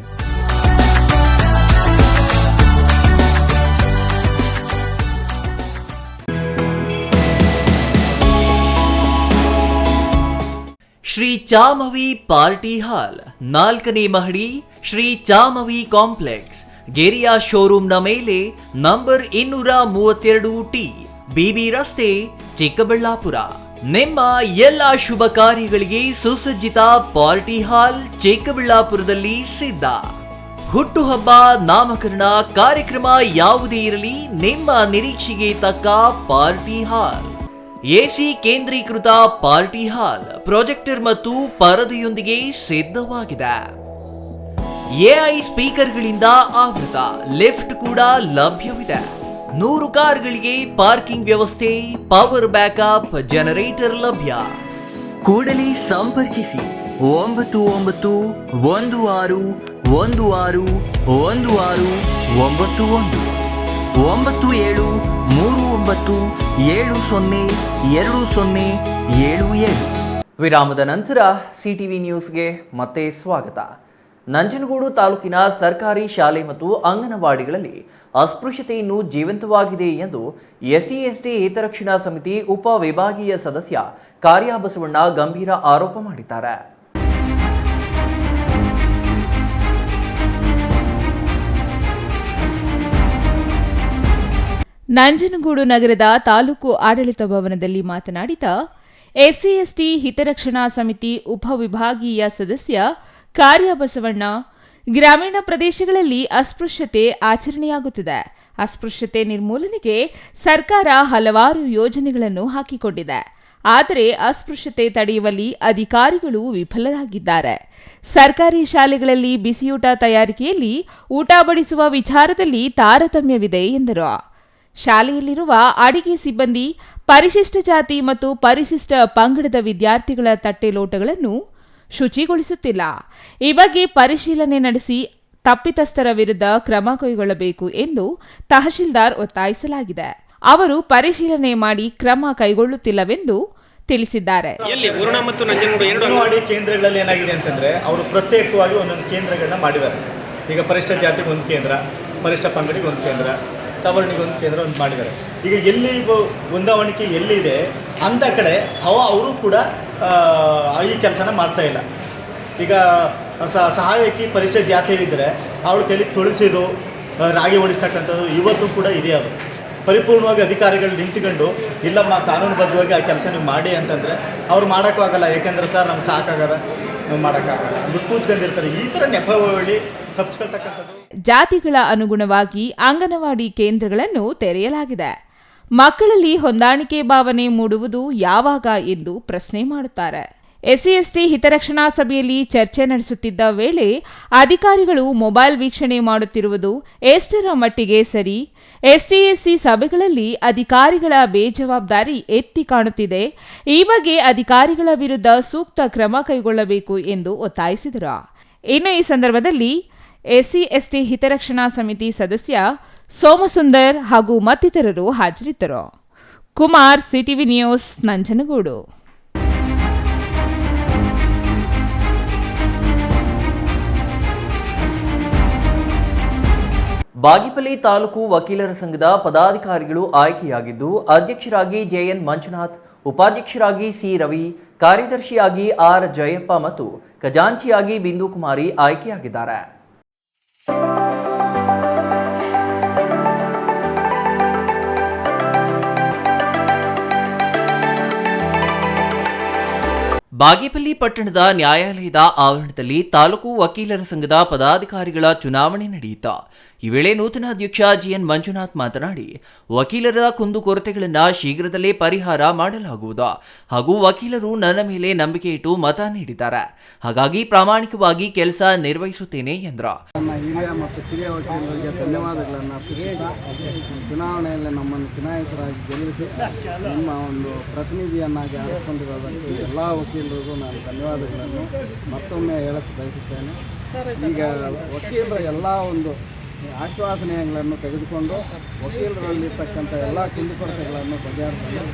ಶ್ರೀ ಚಾಮವಿ ಪಾರ್ಟಿ ಹಾಲ್, 4ನೇ ಮಹಡಿ, ಶ್ರೀ ಚಾಮವಿ ಕಾಂಪ್ಲೆಕ್ಸ್, ಗೆರಿಯಾ ಶೋರೂಮ್ನ ಮೇಲೆ, ನಂಬರ್ 232T, BB ರಸ್ತೆ, ಚಿಕ್ಕಬಳ್ಳಾಪುರ. ನಿಮ್ಮ ಎಲ್ಲ ಶುಭ ಕಾರ್ಯಗಳಿಗೆ ಸುಸಜ್ಜಿತ ಪಾರ್ಟಿ ಹಾಲ್ ಚಿಕ್ಕಬಳ್ಳಾಪುರದಲ್ಲಿ ಸಿದ್ಧ. ಹುಟ್ಟುಹಬ್ಬ, ನಾಮಕರಣ, ಕಾರ್ಯಕ್ರಮ ಯಾವುದೇ ಇರಲಿ, ನಿಮ್ಮ ನಿರೀಕ್ಷೆಗೆ ತಕ್ಕ ಪಾರ್ಟಿ ಹಾಲ್. ಎಸಿ ಕೇಂದ್ರೀಕೃತ ಪಾರ್ಟಿ ಹಾಲ್, ಪ್ರೊಜೆಕ್ಟರ್ ಮತ್ತು ಪರದೆಯೊಂದಿಗೆ ಸಿದ್ಧವಾಗಿದೆ. ಎಐ ಸ್ಪೀಕರ್ಗಳಿಂದ ಆವೃತ, ಲಿಫ್ಟ್ ಕೂಡ ಲಭ್ಯವಿದೆ. 100 ಕಾರ್ಗಳಿಗೆ ಪಾರ್ಕಿಂಗ್ ವ್ಯವಸ್ಥೆ, ಪವರ್ ಬ್ಯಾಕಪ್, ಜನರೇಟರ್ ಲಭ್ಯ. ಕೂಡಲೇ ಸಂಪರ್ಕಿಸಿ 9916161691 9739702077. ವಿರಾಮದ ನಂತರ ಸಿಟಿವಿ ನ್ಯೂಸ್ಗೆ ಮತ್ತೆ ಸ್ವಾಗತ. ನಂಜನಗೂಡು ತಾಲೂಕಿನ ಸರ್ಕಾರಿ ಶಾಲೆ ಮತ್ತು ಅಂಗನವಾಡಿಗಳಲ್ಲಿ ಅಸ್ಪೃಶ್ಯತೆ ಇನ್ನೂ ಜೀವಂತವಾಗಿದೆ ಎಂದು SC/ST ಹಿತರಕ್ಷಣಾ ಸಮಿತಿ ಉಪ ವಿಭಾಗೀಯ ಸದಸ್ಯ ಕಾರ್ಯ ಬಸವಣ್ಣ ಗಂಭೀರ ಆರೋಪ ಮಾಡಿದ್ದಾರೆ. ನಂಜನಗೂಡು ನಗರದ ತಾಲೂಕು ಆಡಳಿತ ಭವನದಲ್ಲಿ ಮಾತನಾಡಿದ SC/ST ಹಿತರಕ್ಷಣಾ ಸಮಿತಿ ಉಪವಿಭಾಗೀಯ ಸದಸ್ಯ ಕಾರ್ಯ ಬಸವಣ್ಣ, ಗ್ರಾಮೀಣ ಪ್ರದೇಶಗಳಲ್ಲಿ ಅಸ್ಪೃಶ್ಯತೆ ಆಚರಣೆಯಾಗುತ್ತಿದೆ. ಅಸ್ಪೃಶ್ಯತೆ ನಿರ್ಮೂಲನೆಗೆ ಸರ್ಕಾರ ಹಲವಾರು ಯೋಜನೆಗಳನ್ನು ಹಾಕಿಕೊಂಡಿದೆ. ಆದರೆ ಅಸ್ಪೃಶ್ಯತೆ ತಡೆಯುವಲ್ಲಿ ಅಧಿಕಾರಿಗಳು ವಿಫಲರಾಗಿದ್ದಾರೆ. ಸರ್ಕಾರಿ ಶಾಲೆಗಳಲ್ಲಿ ಬಿಸಿಯೂಟ ತಯಾರಿಕೆಯಲ್ಲಿ ಊಟ ಬಡಿಸುವ ವಿಚಾರದಲ್ಲಿ ತಾರತಮ್ಯವಿದೆ ಎಂದರು. ಶಾಲೆಯಲ್ಲಿರುವ ಅಡಿಗೆ ಸಿಬ್ಬಂದಿ ಪರಿಶಿಷ್ಟ ಜಾತಿ ಮತ್ತು ಪರಿಶಿಷ್ಟ ಪಂಗಡದ ವಿದ್ಯಾರ್ಥಿಗಳ ತಟ್ಟೆಲೋಟಗಳನ್ನು ಶುಚಿಗೊಳಿಸುತ್ತಿಲ್ಲ. ಈ ಬಗ್ಗೆ ಪರಿಶೀಲನೆ ನಡೆಸಿ ತಪ್ಪಿತಸ್ಥರ ವಿರುದ್ಧ ಕ್ರಮ ಕೈಗೊಳ್ಳಬೇಕು ಎಂದು ತಹಶೀಲ್ದಾರ್ ಒತ್ತಾಯಿಸಲಾಗಿದೆ. ಅವರು ಪರಿಶೀಲನೆ ಮಾಡಿ ಕ್ರಮ ಕೈಗೊಳ್ಳುತ್ತಿಲ್ಲವೆಂದು ತಿಳಿಸಿದ್ದಾರೆ. ಅಂಗನವಾಡಿ ಕೇಂದ್ರಗಳಲ್ಲಿ ಏನಾಗಿದೆ ಅಂತಂದ್ರೆ ಅವರು ಪ್ರತ್ಯೇಕವಾಗಿ ಒಂದೊಂದು ಕೇಂದ್ರಗಳನ್ನ ಮಾಡಿದ್ದಾರೆ. ಈಗ ಪರಿಶಿಷ್ಟ ಜಾತಿಗೆ ಒಂದು ಕೇಂದ್ರ, ಪರಿಶಿಷ್ಟ ಪಂಗಡಿಗೆ ಒಂದು ಕೇಂದ್ರ, ಸವರ್ಣಿಗೆ ಒಂದು ಕೇಂದ್ರ ಒಂದು ಮಾಡಿದ್ದಾರೆ. ಈಗ ಎಲ್ಲಿ ಹೊಂದಾವಣಿಕೆ ಎಲ್ಲಿದೆ ಅಂಥ ಕಡೆ ಅವರು ಕೂಡ ಈ ಕೆಲಸನ ಮಾಡ್ತಾ ಇಲ್ಲ. ಈಗ ಸಹಾಯಕಿ ಪರಿಶಿಷ್ಟ ಜಾತಿಯಲ್ಲಿದ್ದರೆ ಅವಳ ಕೈಲಿ ತುಳಸಿದು, ರಾಗಿ ಓಡಿಸ್ತಕ್ಕಂಥದ್ದು ಇವತ್ತು ಕೂಡ ಇದೆ. ಅದು ಪರಿಪೂರ್ಣವಾಗಿ ಅಧಿಕಾರಿಗಳು ನಿಂತ್ಕೊಂಡು ಇಲ್ಲಮ್ಮ ಕಾನೂನುಬದ್ಧವಾಗಿ ಆ ಕೆಲಸ ನೀವು ಮಾಡಿ ಅಂತಂದರೆ ಅವ್ರು ಮಾಡೋಕ್ಕೂ ಆಗಲ್ಲ. ಯಾಕೆಂದರೆ ಸರ್ ನಮ್ಗೆ ಸಾಕಾಗಲ್ಲ, ನಾವು ಮಾಡೋಕ್ಕಾಗಲ್ಲ, ಕೂತ್ಕೊಂಡಿರ್ತಾರೆ. ಈ ಥರ ನೆಪ ಹೇಳಿ ತಪ್ಪಿಸ್ಕೊಳ್ತಕ್ಕಂಥದ್ದು. ಜಾತಿಗಳ ಅನುಗುಣವಾಗಿ ಅಂಗನವಾಡಿ ಕೇಂದ್ರಗಳನ್ನು ತೆರೆಯಲಾಗಿದೆ. ಮಕ್ಕಳಲ್ಲಿ ಹೊಂದಾಣಿಕೆ ಭಾವನೆ ಮೂಡುವುದು ಯಾವಾಗ ಎಂದು ಪ್ರಶ್ನೆ ಮಾಡುತ್ತಾರೆ. ಎಸ್ಸಿ ಹಿತರಕ್ಷಣಾ ಸಭೆಯಲ್ಲಿ ಚರ್ಚೆ ನಡೆಸುತ್ತಿದ್ದ ವೇಳೆ ಅಧಿಕಾರಿಗಳು ಮೊಬೈಲ್ ವೀಕ್ಷಣೆ ಮಾಡುತ್ತಿರುವುದು ಎಷ್ಟರ ಮಟ್ಟಿಗೆ ಸರಿ? ಎಸ್ಸಿ ಸಭೆಗಳಲ್ಲಿ ಅಧಿಕಾರಿಗಳ ಬೇಜವಾಬ್ದಾರಿ ಎತ್ತಿ ಕಾಣುತ್ತಿದೆ. ಈ ಬಗ್ಗೆ ಅಧಿಕಾರಿಗಳ ವಿರುದ್ಧ ಸೂಕ್ತ ಕ್ರಮ ಕೈಗೊಳ್ಳಬೇಕು ಎಂದು ಒತ್ತಾಯಿಸಿದರು. ಇನ್ನು ಈ ಸಂದರ್ಭದಲ್ಲಿ ಎಸ್ಸಿ ಹಿತರಕ್ಷಣಾ ಸಮಿತಿ ಸದಸ್ಯ ಸೋಮಸುಂದರ್ ಹಾಗೂ ಮತ್ತಿತರರು ಹಾಜರಿದ್ದರು. Kumar, CTV news, Nanjangud. ಬಾಗೇಪಲ್ಲಿ ತಾಲೂಕು ವಕೀಲರ ಸಂಘದ ಪದಾಧಿಕಾರಿಗಳು ಆಯ್ಕೆಯಾಗಿದ್ದು, ಅಧ್ಯಕ್ಷರಾಗಿ ಜೆಎನ್ ಮಂಜುನಾಥ್, ಉಪಾಧ್ಯಕ್ಷರಾಗಿ ಸಿ ರವಿ, ಕಾರ್ಯದರ್ಶಿಯಾಗಿ ಆರ್ ಜಯಪ್ಪ ಮತ್ತು ಖಜಾಂಚಿಯಾಗಿ ಬಿಂದು ಕುಮಾರಿ ಆಯ್ಕೆಯಾಗಿದ್ದಾರೆ. ಬಾಗೇಪಲ್ಲಿ ಪಟ್ಟಣದ ನ್ಯಾಯಾಲಯದ ಆವರಣದಲ್ಲಿ ತಾಲೂಕು ವಕೀಲರ ಸಂಘದ ಪದಾಧಿಕಾರಿಗಳ ಚುನಾವಣೆ ನಡೆಯಿತು. ಈ ವೇಳೆ ನೂತನ ಅಧ್ಯಕ್ಷ ಜಿಎನ್ ಮಂಜುನಾಥ್ ಮಾತನಾಡಿ, ವಕೀಲರ ಕುಂದುಕೊರತೆಗಳನ್ನು ಶೀಘ್ರದಲ್ಲೇ ಪರಿಹಾರ ಮಾಡಲಾಗುವುದು ಹಾಗೂ ವಕೀಲರು ನನ್ನ ಮೇಲೆ ನಂಬಿಕೆ ಇಟ್ಟು ಮತ ನೀಡಿದ್ದಾರೆ. ಹಾಗಾಗಿ ಪ್ರಾಮಾಣಿಕವಾಗಿ ಕೆಲಸ ನಿರ್ವಹಿಸುತ್ತೇನೆ ಎಂದರು. ಹಿರಿಯ ಮತ್ತು ಕಿರಿಯ ವಕೀಲರಿಗೆ ಧನ್ಯವಾದಗಳನ್ನು ಚುನಾವಣೆಯಲ್ಲಿ ನಮ್ಮನ್ನು ಚುನಾಯಿತರಾಗಿ ಗೆಲ್ಲಿಸಿ ನಿಮ್ಮ ಒಂದು ಪ್ರತಿನಿಧಿಯನ್ನಾಗಿ ಆರಿಸಿಕೊಂಡಿರೋದಕ್ಕೆ ಎಲ್ಲ ವಕೀಲರಿಗೂ ನಾನು ಧನ್ಯವಾದಗಳನ್ನು ಮತ್ತೊಮ್ಮೆ ಹೇಳಕ್ಕೆ ಬಯಸುತ್ತೇನೆ. ಈಗ ವಕೀಲರ ಎಲ್ಲ ಒಂದು ಆಶ್ವಾಸನೆಗಳನ್ನು ತೆಗೆದುಕೊಂಡು ವಕೀಲರಲ್ಲಿರ್ತಕ್ಕಂಥ ಎಲ್ಲ ಕುಂದುಕೊರತೆಗಳನ್ನು ಬಗೆಹರಿಸಲು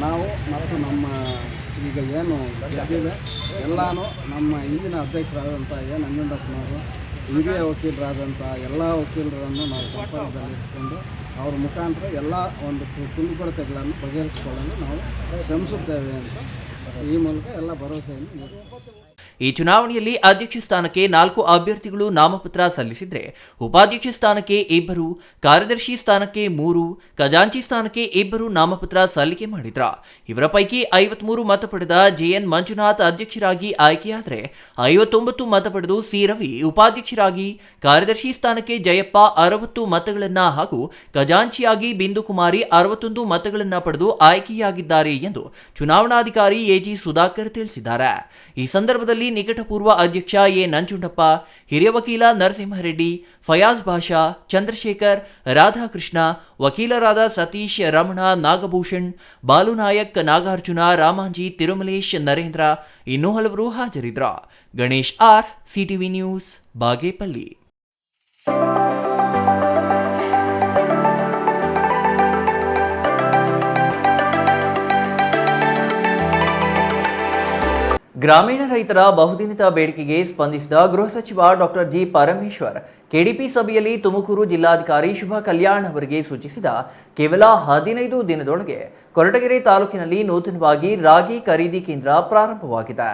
ನಾವು ಮತ್ತು ನಮ್ಮ ಈಗ ಏನು ಗೆದ್ದಿದೆ ಎಲ್ಲನೂ ನಮ್ಮ ಇಂದಿನ ಅಧ್ಯಕ್ಷರಾದಂಥ ಎನ್ ನಂಜುಂಡಪ್ಪನವರು, ಹಿರಿಯ ವಕೀಲರಾದಂಥ ಎಲ್ಲ ವಕೀಲರನ್ನು ನಾವು ಸಂಪರ್ಕದಲ್ಲಿರಿಸಿಕೊಂಡು ಅವ್ರ ಮುಖಾಂತರ ಎಲ್ಲ ಒಂದು ಕುಂದುಕೊರತೆಗಳನ್ನು ಬಗೆಹರಿಸಿಕೊಳ್ಳಲು ನಾವು ಶ್ರಮಿಸುತ್ತೇವೆ ಅಂತ ಈ ಮೂಲಕ ಎಲ್ಲ ಭರವಸೆಯನ್ನು ನೀಡುತ್ತೇವೆ. ಈ ಚುನಾವಣೆಯಲ್ಲಿ ಅಧ್ಯಕ್ಷ ಸ್ಥಾನಕ್ಕೆ 4 ಅಭ್ಯರ್ಥಿಗಳು ನಾಮಪತ್ರ ಸಲ್ಲಿಸಿದರೆ, ಉಪಾಧ್ಯಕ್ಷ ಸ್ಥಾನಕ್ಕೆ 2, ಕಾರ್ಯದರ್ಶಿ ಸ್ಥಾನಕ್ಕೆ 3, ಖಜಾಂಚಿ ಸ್ಥಾನಕ್ಕೆ 2 ನಾಮಪತ್ರ ಸಲ್ಲಿಕೆ ಮಾಡಿದ್ರ. ಇವರ ಪೈಕಿ 53 ಮತ ಪಡೆದ ಜೆಎನ್ ಮಂಜುನಾಥ್ ಅಧ್ಯಕ್ಷರಾಗಿ ಆಯ್ಕೆಯಾದರೆ, 59 ಮತ ಪಡೆದು ಸಿ ರವಿ ಉಪಾಧ್ಯಕ್ಷರಾಗಿ, ಕಾರ್ಯದರ್ಶಿ ಸ್ಥಾನಕ್ಕೆ ಜಯಪ್ಪ 60 ಮತಗಳನ್ನು ಹಾಗೂ ಖಜಾಂಚಿಯಾಗಿ ಬಿಂದು ಕುಮಾರಿ 61 ಮತಗಳನ್ನು ಪಡೆದು ಆಯ್ಕೆಯಾಗಿದ್ದಾರೆ ಎಂದು ಚುನಾವಣಾಧಿಕಾರಿ ಎಜಿ ಸುಧಾಕರ್ ತಿಳಿಸಿದ್ದಾರೆ. ಈ ಸಂದರ್ಭದಲ್ಲಿ ನಿಕಟಪೂರ್ವ ಅಧ್ಯಕ್ಷ ಎ ನಂಜುಂಡಪ್ಪ, ಹಿರಿಯ ವಕೀಲ ನರಸಿಂಹರೆಡ್ಡಿ, ಫಯಾಜ್ ಬಾಷಾ, ಚಂದ್ರಶೇಖರ್, ರಾಧಾಕೃಷ್ಣ, ವಕೀಲರಾದ ಸತೀಶ್, ರಮಣ, ನಾಗಭೂಷಣ್, ಬಾಲುನಾಯಕ್, ನಾಗಾರ್ಜುನ, ರಾಮಾಂಜಿ, ತಿರುಮಲೇಶ್, ನರೇಂದ್ರ ಇನ್ನೂ ಹಲವರು ಹಾಜರಿದ್ದರು. Ganesh R, CTV news, Bagepalli. ಗ್ರಾಮೀಣ ರೈತರ ಬಹುದಿನದ ಬೇಡಿಕೆಗೆ ಸ್ಪಂದಿಸಿದ ಗೃಹ ಸಚಿವ ಡಾಕ್ಟರ್ ಜಿ ಪರಮೇಶ್ವರ್ ಕೆಡಿಪಿ ಸಭೆಯಲ್ಲಿ ತುಮಕೂರು ಜಿಲ್ಲಾಧಿಕಾರಿ ಶುಭ ಕಲ್ಯಾಣ್ ಅವರಿಗೆ ಸೂಚಿಸಿದ ಕೇವಲ 15 ದಿನದೊಳಗೆ ಕೊರಟಗೆರೆ ತಾಲೂಕಿನಲ್ಲಿ ನೂತನವಾಗಿ ರಾಗಿ ಖರೀದಿ ಕೇಂದ್ರ ಪ್ರಾರಂಭವಾಗಿದೆ.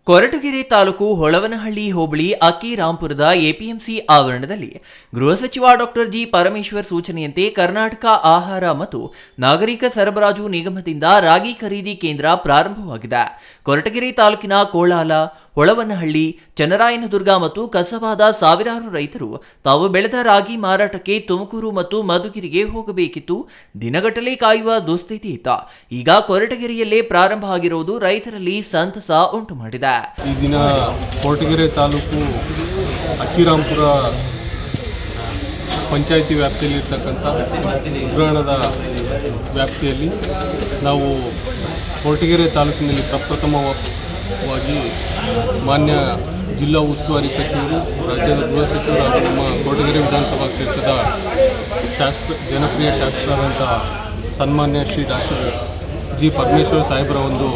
ಕೊರಟಗೆರೆ ತಾಲೂಕು ಹೊಳವನಹಳ್ಳಿ ಹೋಬಳಿ ಅಕ್ಕಿರಾಂಪುರದ ಎಪಿಎಂಸಿ ಆವರಣದಲ್ಲಿ ಗೃಹ ಸಚಿವ ಡಾಕ್ಟರ್ ಜಿ ಪರಮೇಶ್ವರ್ ಸೂಚನೆಯಂತೆ ಕರ್ನಾಟಕ ಆಹಾರ ಮತ್ತು ನಾಗರಿಕ ಸರಬರಾಜು ನಿಗಮದಿಂದ ರಾಗಿ ಖರೀದಿ ಕೇಂದ್ರ ಪ್ರಾರಂಭವಾಗಿದೆ. ಕೊರಟಗೆರೆ ತಾಲೂಕಿನ ಕೋಳಾಲ, ಹೊಳವನಹಳ್ಳಿ, ಚನ್ನರಾಯನದುರ್ಗ ಮತ್ತು ಕಸಬಾದ ಸಾವಿರಾರು ರೈತರು ತಾವು ಬೆಳೆದ ರಾಗಿ ಮಾರಾಟಕ್ಕೆ ತುಮಕೂರು ಮತ್ತು ಮಧುಗಿರಿಗೆ ಹೋಗಬೇಕಿತ್ತು. ದಿನಗಟ್ಟಲೆ ಕಾಯುವ ದುಸ್ಥಿತಿ ಇತ್ತು. ಈಗ ಕೊರಟಗೆರೆಯಲ್ಲೇ ಪ್ರಾರಂಭ ಆಗಿರುವುದು ರೈತರಲ್ಲಿ ಸಂತಸ ಉಂಟು ಮಾಡಿದೆ. ಈ ದಿನ ಕೊರಟಗೆರೆ ತಾಲೂಕು ಅಕ್ಕಿರಾಂಪುರ ಪಂಚಾಯಿತಿ ವ್ಯಾಪ್ತಿಯಲ್ಲಿರ್ತಕ್ಕಂಥ ಉಗ್ರಾಣದ ವ್ಯಾಪ್ತಿಯಲ್ಲಿ ನಾವು ಕೊರಟಗೆರೆ ತಾಲೂಕಿನಲ್ಲಿ ಪ್ರಪ್ರಥಮವಾಗಿ ಮಾನ್ಯ ಜಿಲ್ಲಾ ಉಸ್ತುವಾರಿ ಸಚಿವರು, ರಾಜ್ಯದ ಗೃಹ ಸಚಿವರು ಹಾಗೂ ನಮ್ಮ ಕೊರಟಗೆರೆ ವಿಧಾನಸಭಾ ಕ್ಷೇತ್ರದ ಜನಪ್ರಿಯ ಶಾಸಕರಾದಂಥ ಸನ್ಮಾನ್ಯ ಶ್ರೀ ಡಾಕ್ಟರ್ ಜಿ ಪರಮೇಶ್ವರ್ ಸಾಹೇಬರ ಒಂದು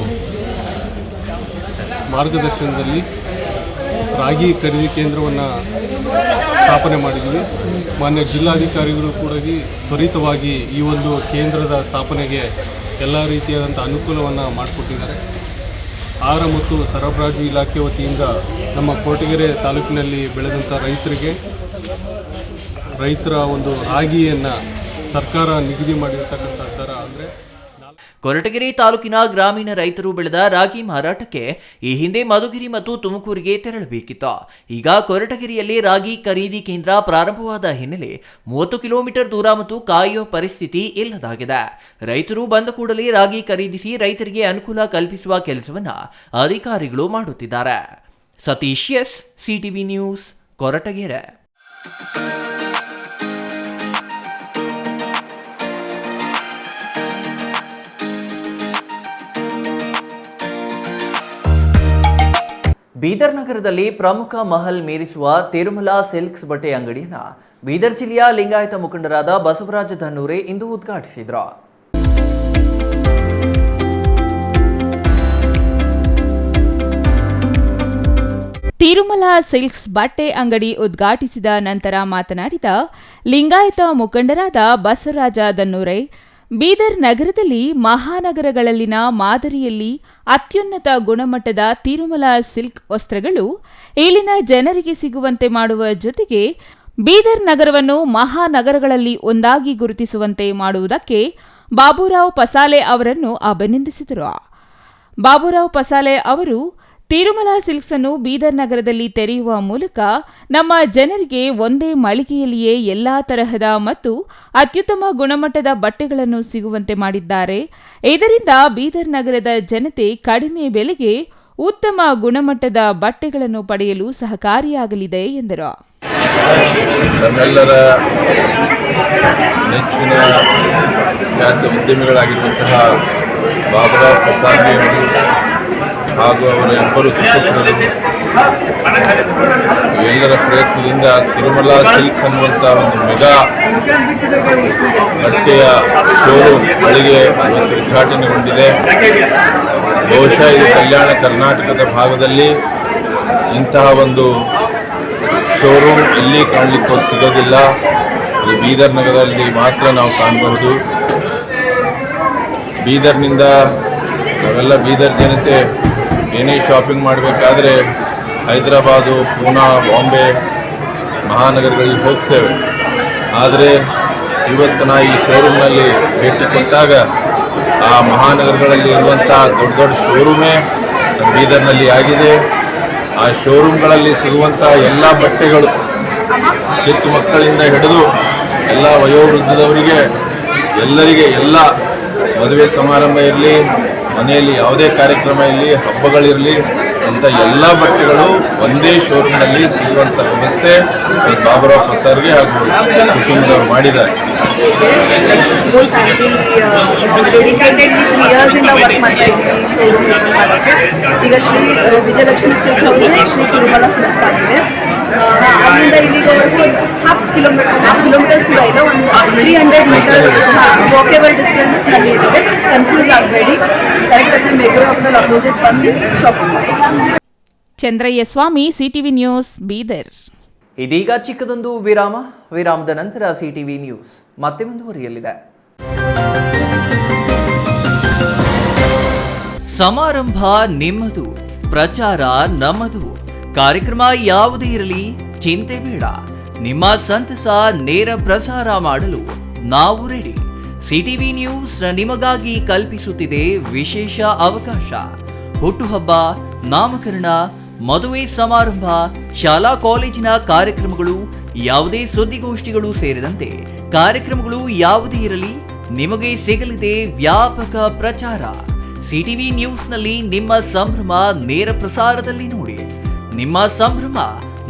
ಮಾರ್ಗದರ್ಶನದಲ್ಲಿ ರಾಗಿ ಖರೀದಿ ಕೇಂದ್ರವನ್ನು ಸ್ಥಾಪನೆ ಮಾಡಿದ್ವಿ. ಮಾನ್ಯ ಜಿಲ್ಲಾಧಿಕಾರಿಗಳು ಕೂಡ ತ್ವರಿತವಾಗಿ ಈ ಒಂದು ಕೇಂದ್ರದ ಸ್ಥಾಪನೆಗೆ ಎಲ್ಲ ರೀತಿಯಾದಂಥ ಅನುಕೂಲವನ್ನು ಮಾಡಿಕೊಟ್ಟಿದ್ದಾರೆ. ಆಹಾರ ಮತ್ತು ಸರಬರಾಜು ಇಲಾಖೆ ವತಿಯಿಂದ ನಮ್ಮ ಕೊರಟಗೆರೆ ತಾಲೂಕಿನಲ್ಲಿ ಬೆಳೆದಂಥ ರೈತರ ಒಂದು ರಾಗಿಯನ್ನು ಸರ್ಕಾರ ನಿಗದಿ ಮಾಡಿರ್ತಕ್ಕಂಥ ದರ ಅಂದರೆ ಕೊರಟಗೆರೆ ತಾಲೂಕಿನ ಗ್ರಾಮೀಣ ರೈತರು ಬೆಳೆದ ರಾಗಿ ಮಾರಾಟಕ್ಕೆ ಈ ಹಿಂದೆ ಮಧುಗಿರಿ ಮತ್ತು ತುಮಕೂರಿಗೆ ತೆರಳಬೇಕಿತ್ತು. ಈಗ ಕೊರಟಗೆರೆಯಲ್ಲಿ ರಾಗಿ ಖರೀದಿ ಕೇಂದ್ರ ಪ್ರಾರಂಭವಾದ ಹಿನ್ನೆಲೆ 30 ಕಿಲೋಮೀಟರ್ ದೂರ ಮತ್ತು ಕಾಯುವ ಪರಿಸ್ಥಿತಿ ಇಲ್ಲದಾಗಿದೆ. ರೈತರು ಬಂದ ಕೂಡಲೇ ರಾಗಿ ಖರೀದಿಸಿ ರೈತರಿಗೆ ಅನುಕೂಲ ಕಲ್ಪಿಸುವ ಕೆಲಸವನ್ನ ಅಧಿಕಾರಿಗಳು ಮಾಡುತ್ತಿದ್ದಾರೆ. Satish S, CTV news, Koratagere. Bidar ನಗರದಲ್ಲಿ ಪ್ರಮುಖ ಮಹಲ್ ಮೀರಿಸುವ ತಿರುಮಲ ಸಿಲ್ಕ್ಸ್ ಬಟ್ಟೆ ಅಂಗಡಿಯನ್ನು ಬೀದರ್ ಜಿಲ್ಲೆಯ ಲಿಂಗಾಯತ ಮುಖಂಡರಾದ ಬಸವರಾಜ ಧನ್ನೂರೆ ಇಂದು ಉದ್ಘಾಟಿಸಿದರು. ತಿರುಮಲ ಸಿಲ್ಕ್ಸ್ ಬಟ್ಟೆ ಅಂಗಡಿ ಉದ್ಘಾಟಿಸಿದ ನಂತರ ಮಾತನಾಡಿದ ಲಿಂಗಾಯತ ಮುಖಂಡರಾದ ಬಸವರಾಜ ಧನ್ನೂರೆ, ಬೀದರ್ ನಗರದಲ್ಲಿ ಮಹಾನಗರಗಳಲ್ಲಿನ ಮಾದರಿಯಲ್ಲಿ ಅತ್ಯುನ್ನತ ಗುಣಮಟ್ಟದ ತಿರುಮಲ ಸಿಲ್ಕ್ ವಸ್ತ್ರಗಳು ಇಲ್ಲಿನ ಜನರಿಗೆ ಸಿಗುವಂತೆ ಮಾಡುವ ಜೊತೆಗೆ ಬೀದರ್ ನಗರವನ್ನು ಮಹಾನಗರಗಳಲ್ಲಿ ಒಂದಾಗಿ ಗುರುತಿಸುವಂತೆ ಮಾಡುವುದಕ್ಕೆ ಬಾಬುರಾವ್ ಪಸಾಲೆ ಅವರನ್ನು ಅಭಿನಂದಿಸಿದರು. ಬಾಬುರಾವ್ ಪಸಾಲೆ ಅವರು ತಿರುಮಲ ಸಿಲ್ಕ್ಸ್ ಅನ್ನು ಬೀದರ್ ನಗರದಲ್ಲಿ ತೆರೆಯುವ ಮೂಲಕ ನಮ್ಮ ಜನರಿಗೆ ಒಂದೇ ಮಳಿಗೆಯಲ್ಲಿಯೇ ಎಲ್ಲಾ ತರಹದ ಮತ್ತು ಅತ್ಯುತ್ತಮ ಗುಣಮಟ್ಟದ ಬಟ್ಟೆಗಳನ್ನು ಸಿಗುವಂತೆ ಮಾಡಿದ್ದಾರೆ. ಇದರಿಂದ ಬೀದರ್ ನಗರದ ಜನತೆ ಕಡಿಮೆ ಬೆಲೆಗೆ ಉತ್ತಮ ಗುಣಮಟ್ಟದ ಬಟ್ಟೆಗಳನ್ನು ಪಡೆಯಲು ಸಹಕಾರಿಯಾಗಲಿದೆ ಎಂದರು. ನಮ್ಮೆಲ್ಲರ ನೆಚ್ಚಿನ ಖ್ಯಾತ ಉದ್ಯಮಿಗಳಾಗಿರುವಂತಹ ಬಾಬುರಾವ್ ಪಸಾಲೆ ಹಾಗೂ ಅವರ ಇಬ್ಬರು ಸುಪುತ್ರರು ಎಲ್ಲರ ಪ್ರಯತ್ನದಿಂದ ತಿರುಮಲ ಸಿಲ್ಕ್ಸ್ ಅನ್ನುವಂಥ ಒಂದು ಮೆಗಾ ಬಟ್ಟೆಯ ಶೋರೂಮ್ ಮಳಿಗೆ ಉದ್ಘಾಟನೆಗೊಂಡಿದೆ. ಬಹುಶಃ ಇದು ಕಲ್ಯಾಣ ಕರ್ನಾಟಕದ ಭಾಗದಲ್ಲಿ ಇಂತಹ ಒಂದು ಶೋರೂಮ್ ಎಲ್ಲಿ ಕಾಣಲಿಕ್ಕೆ ಸಿಗೋದಿಲ್ಲ. ಈ ಬೀದರ್ ನಗರದಲ್ಲಿ ಮಾತ್ರ ನಾವು ಕಾಣಬಹುದು. ಬೀದರ್ನಿಂದ ನಾವೆಲ್ಲ ಬೀದರ್ ಜನತೆ ಏನೇ ಶಾಪಿಂಗ್ ಮಾಡಬೇಕಾದ್ರೆ ಹೈದರಾಬಾದು, ಪೂನಾ, ಬಾಂಬೆ ಮಹಾನಗರಗಳಿಗೆ ಹೋಗ್ತೇವೆ. ಆದರೆ ಇವತ್ತು ನಾ ಈ ಶೋರೂಮ್ನಲ್ಲಿ ಭೇಟಿ ಕೊಟ್ಟಾಗ ಆ ಮಹಾನಗರಗಳಲ್ಲಿ ಇರುವಂಥ ದೊಡ್ಡ ದೊಡ್ಡ ಶೋರೂಮೇ ಬೀದರ್ನಲ್ಲಿ ಆಗಿದೆ. ಆ ಶೋರೂಮ್ಗಳಲ್ಲಿ ಸಿಗುವಂಥ ಎಲ್ಲ ಬಟ್ಟೆಗಳು ಚಿಕ್ಕ ಮಕ್ಕಳಿಂದ ಹಿಡಿದು ಎಲ್ಲ ವಯೋವೃದ್ಧದವರಿಗೆ ಎಲ್ಲರಿಗೆ ಎಲ್ಲ ಮದುವೆ ಸಮಾರಂಭ ಇರಲಿ, ಮನೆಯಲ್ಲಿ ಯಾವುದೇ ಕಾರ್ಯಕ್ರಮ ಇರಲಿ, ಹಬ್ಬಗಳಿರಲಿ ಅಂತ ಎಲ್ಲ ಬಟ್ಟೆಗಳು ಒಂದೇ ಶೋರೂಮ್ನಲ್ಲಿ ಸಿಗುವಂಥ ವ್ಯವಸ್ಥೆ ಬಾಬುರಾವ್ ಪಸಾರ್ಗೆ ಹಾಗೂ ಕುಟುಂಬದವರು ಮಾಡಿದ್ದಾರೆ. ಈಗ Shri Vijayalakshmi silk house Shri Tirumala silks ಆಗಿದೆ. ಅಲ್ಲಿಂದ ಇಲ್ಲಿವರೆಗೂ ಹಾಫ್ ಕಿಲೋಮೀಟರ್ಸ್ ಕೂಡ ಇಲ್ಲ, ಒಂದು 300 ಮೀಟರ್ ವಾಕೇಬಲ್ ಡಿಸ್ಟೆನ್ಸ್ನಲ್ಲಿ ಇದೆ. ಕನ್ಫ್ಯೂಸ್ ಆಗಬೇಡಿ, ಕರೆಕ್ಟಾಗಿ ಮೆಗ್ರೋ ಹೋಟೆಲ್ ಅಪೋಸಿಟ್ ಬಂದು ಶಾಪಿಂಗ್ ಮಾಡಿ. ಚಂದ್ರಯ್ಯ ಸ್ವಾಮಿ, ಸಿಟಿವಿ ನ್ಯೂಸ್, ಬೀದರ್. ಇದೀಗ ಚಿಕ್ಕದೊಂದು ವಿರಾಮದ ನಂತರ ಸಿಟಿವಿ ನ್ಯೂಸ್ ಮತ್ತೆ ಮುಂದುವರಿಯಲಿದೆ. ಸಮಾರಂಭ ನಿಮ್ಮದು, ಪ್ರಚಾರ ನಮ್ಮದು. ಕಾರ್ಯಕ್ರಮ ಯಾವುದೇ ಇರಲಿ ಚಿಂತೆ ಬೇಡ. ನಿಮ್ಮ ಸಂತಸ ನೇರ ಪ್ರಸಾರ ಮಾಡಲು ನಾವು ರೆಡಿ. ಸಿಟಿವಿ ನ್ಯೂಸ್ ನಿಮಗಾಗಿ ಕಲ್ಪಿಸುತ್ತಿದೆ ವಿಶೇಷ ಅವಕಾಶ. ಹುಟ್ಟುಹಬ್ಬ, ನಾಮಕರಣ, ಮದುವೆ ಸಮಾರಂಭ, ಶಾಲಾ ಕಾಲೇಜಿನ ಕಾರ್ಯಕ್ರಮಗಳು, ಯಾವುದೇ ಸುದ್ದಿಗೋಷ್ಠಿಗಳು ಸೇರಿದಂತೆ ಕಾರ್ಯಕ್ರಮಗಳು ಯಾವುದೇ ಇರಲಿ ನಿಮಗೆ ಸಿಗಲಿದೆ ವ್ಯಾಪಕ ಪ್ರಚಾರ. ಸಿಟಿವಿ ನ್ಯೂಸ್ನಲ್ಲಿ ನಿಮ್ಮ ಸಂಭ್ರಮ ನೇರ ಪ್ರಸಾರದಲ್ಲಿ ನೋಡಿ. ನಿಮ್ಮ ಸಂಭ್ರಮ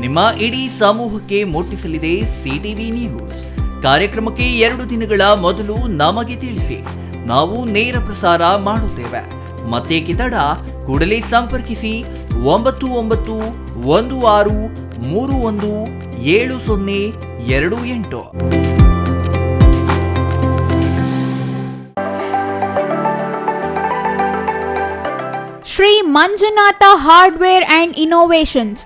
ನಿಮ್ಮ ಇಡೀ ಸಮೂಹಕ್ಕೆ ಮುಟ್ಟಿಸಲಿದೆ ಸಿಟಿವಿ ನ್ಯೂಸ್. ಕಾರ್ಯಕ್ರಮಕ್ಕೆ 2 ದಿನಗಳ ಮೊದಲು ನಮಗೆ ತಿಳಿಸಿ, ನಾವು ನೇರ ಪ್ರಸಾರ ಮಾಡುತ್ತೇವೆ. ಮತ್ತೆ ಕಿತಡ ಕೂಡಲೇ ಸಂಪರ್ಕಿಸಿ 9916317028. Shri Manjunatha hardware and innovations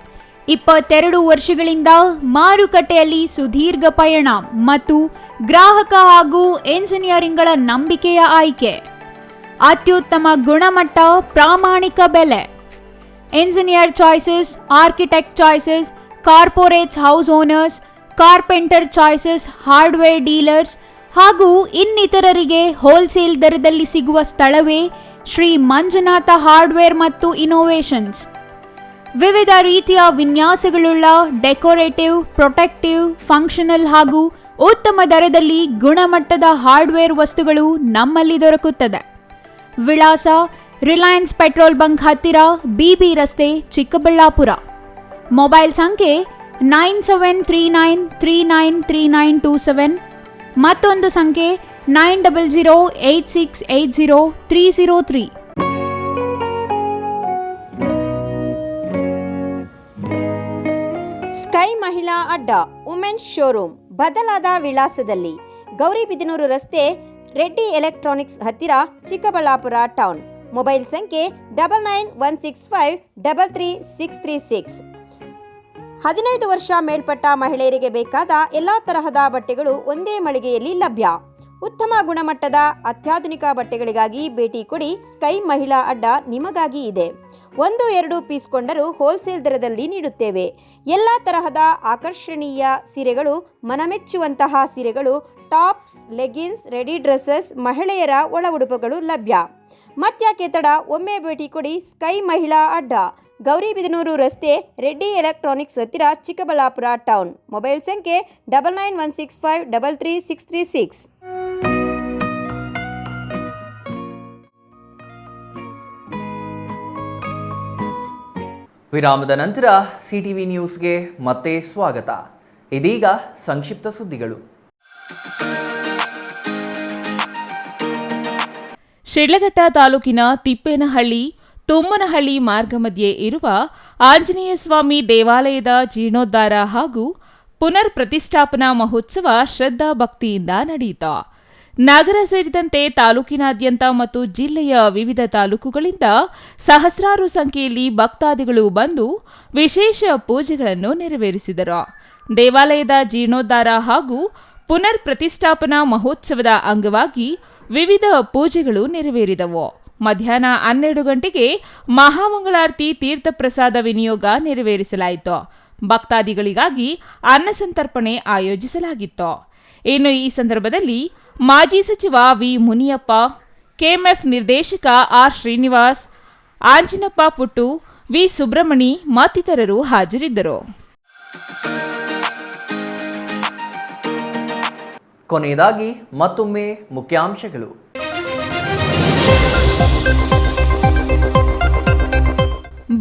22 ವರ್ಷಗಳಿಂದ ಮಾರುಕಟ್ಟೆಯಲ್ಲಿ ಸುದೀರ್ಘ ಪಯಣ ಮತ್ತು ಗ್ರಾಹಕ ಹಾಗೂ ಎಂಜಿನಿಯರಿಂಗ್ಗಳ ನಂಬಿಕೆಯ ಆಯ್ಕೆ. ಅತ್ಯುತ್ತಮ ಗುಣಮಟ್ಟ, ಪ್ರಾಮಾಣಿಕ ಬೆಲೆ. Engineer choices, architect choices, corporates, house owners, carpenter choices, hardware dealers ಹಾಗೂ ಇನ್ನಿತರರಿಗೆ ಹೋಲ್ಸೇಲ್ ದರದಲ್ಲಿ ಸಿಗುವ ಸ್ಥಳವೇ ಶ್ರೀ ಮಂಜುನಾಥ ಹಾರ್ಡ್ವೇರ್ ಮತ್ತು ಇನೋವೇಷನ್ಸ್. ವಿವಿಧ ರೀತಿಯ ವಿನ್ಯಾಸಗಳುಳ್ಳ ಡೆಕೋರೇಟಿವ್, ಪ್ರೊಟೆಕ್ಟಿವ್, ಫಂಕ್ಷನಲ್ ಹಾಗೂ ಉತ್ತಮ ದರದಲ್ಲಿ ಗುಣಮಟ್ಟದ ಹಾರ್ಡ್ವೇರ್ ವಸ್ತುಗಳು ನಮ್ಮಲ್ಲಿ ದೊರಕುತ್ತದೆ. ವಿಳಾಸ ರಿಲಯನ್ಸ್ ಪೆಟ್ರೋಲ್ ಬಂಕ್ ಹತ್ತಿರ, ಬಿಬಿ ರಸ್ತೆ, ಚಿಕ್ಕಬಳ್ಳಾಪುರ. ಮೊಬೈಲ್ ಸಂಖ್ಯೆ 9739393927, ಮತ್ತೊಂದು ಸಂಖ್ಯೆ 9008680303. ಸ್ಕೈ ಮಹಿಳಾ ಅಡ್ಡ ವುಮೆನ್ಸ್ ಶೋರೂಮ್ ಬದಲಾದ ವಿಳಾಸದಲ್ಲಿ, ಗೌರಿಬಿದನೂರು ರಸ್ತೆ, ರೆಡ್ಡಿ ಎಲೆಕ್ಟ್ರಾನಿಕ್ಸ್ ಹತ್ತಿರ, ಚಿಕ್ಕಬಳ್ಳಾಪುರ ಟೌನ್. ಮೊಬೈಲ್ ಸಂಖ್ಯೆ 9916533636. 15 ವರ್ಷ ಮೇಲ್ಪಟ್ಟ ಮಹಿಳೆಯರಿಗೆ ಬೇಕಾದ ಎಲ್ಲ ತರಹದ ಬಟ್ಟೆಗಳು ಒಂದೇ ಮಳಿಗೆಯಲ್ಲಿ ಲಭ್ಯ. ಉತ್ತಮ ಗುಣಮಟ್ಟದ ಅತ್ಯಾಧುನಿಕ ಬಟ್ಟೆಗಳಿಗಾಗಿ ಭೇಟಿ ಕೊಡಿ. ಸ್ಕೈ ಮಹಿಳಾ ಅಡ್ಡ ನಿಮಗಾಗಿ ಇದೆ. 1-2 ಪೀಸ್ ಕೊಂಡರೂ ಹೋಲ್ಸೇಲ್ ದರದಲ್ಲಿ ನೀಡುತ್ತೇವೆ. ಎಲ್ಲ ತರಹದ ಆಕರ್ಷಣೀಯ ಸೀರೆಗಳು, ಮನಮೆಚ್ಚುವಂತಹ ಸೀರೆಗಳು, ಟಾಪ್ಸ್, ಲೆಗಿನ್ಸ್, ರೆಡಿ ಡ್ರೆಸ್ಸಸ್, ಮಹಿಳೆಯರ ಒಳ ಉಡುಪುಗಳು ಲಭ್ಯ. ಮತ್ಯಾಕೆ ತಡ, ಒಮ್ಮೆ ಭೇಟಿ ಕೊಡಿ. ಸ್ಕೈ ಮಹಿಳಾ ಅಡ್ಡ, ಗೌರಿಬಿದನೂರು ರಸ್ತೆ, ರೆಡ್ಡಿ ಎಲೆಕ್ಟ್ರಾನಿಕ್ಸ್ ಹತ್ತಿರ, ಚಿಕ್ಕಬಳ್ಳಾಪುರ ಟೌನ್. ಮೊಬೈಲ್ ಸಂಖ್ಯೆ 9916533636. ವಿರಾಮದ ನಂತರ ಸಿಟಿವಿ ನ್ಯೂಸ್ಗೆ ಮತ್ತೆ ಸ್ವಾಗತ. ಇದೀಗ ಸಂಕ್ಷಿಪ್ತ ಸುದ್ದಿಗಳು. ಶಿಡ್ಲಘಟ್ಟ ತಾಲೂಕಿನ ತಿಪ್ಪೇನಹಳ್ಳಿ ತುಮ್ಮನಹಳ್ಳಿ ಮಾರ್ಗ ಮಧ್ಯೆ ಇರುವ ಆಂಜನೇಯ ಸ್ವಾಮಿ ದೇವಾಲಯದ ಜೀರ್ಣೋದ್ಧಾರ ಹಾಗೂ ಪುನರ್ ಪ್ರತಿಷ್ಠಾಪನಾ ಮಹೋತ್ಸವ ಶ್ರದ್ಧಾ ಭಕ್ತಿಯಿಂದ ನಡೆಯಿತು. ನಗರ ಸೇರಿದಂತೆ ತಾಲೂಕಿನಾದ್ಯಂತ ಮತ್ತು ಜಿಲ್ಲೆಯ ವಿವಿಧ ತಾಲೂಕುಗಳಿಂದ ಸಹಸ್ರಾರು ಸಂಖ್ಯೆಯಲ್ಲಿ ಭಕ್ತಾದಿಗಳು ಬಂದು ವಿಶೇಷ ಪೂಜೆಗಳನ್ನು ನೆರವೇರಿಸಿದರು. ದೇವಾಲಯದ ಜೀರ್ಣೋದ್ಧಾರ ಹಾಗೂ ಪುನರ್ ಪ್ರತಿಷ್ಠಾಪನಾ ಮಹೋತ್ಸವದ ಅಂಗವಾಗಿ ವಿವಿಧ ಪೂಜೆಗಳು ನೆರವೇರಿದವು. ಮಧ್ಯಾಹ್ನ 12 ಗಂಟೆಗೆ ಮಹಾಮಂಗಳಾರತಿ ತೀರ್ಥ ಪ್ರಸಾದ ವಿನಿಯೋಗ ನೆರವೇರಿಸಲಾಯಿತು. ಭಕ್ತಾದಿಗಳಿಗಾಗಿ ಅನ್ನಸಂತರ್ಪಣೆ ಆಯೋಜಿಸಲಾಗಿತ್ತು. ಇನ್ನು ಈ ಸಂದರ್ಭದಲ್ಲಿ ಮಾಜಿ ಸಚಿವ ವಿ ಮುನಿಯಪ್ಪ, ಕೆಎಂಎಫ್ ನಿರ್ದೇಶಕ ಆರ್ ಶ್ರೀನಿವಾಸ್, ಆಂಜಿನಪ್ಪ ಪುಟ್ಟು, ವಿ ಸುಬ್ರಹ್ಮಣಿ ಮತ್ತಿತರರು ಹಾಜರಿದ್ದರು. ಕೊನೆಯದಾಗಿ ಮತ್ತೊಮ್ಮೆ ಮುಖ್ಯಾಂಶಗಳು.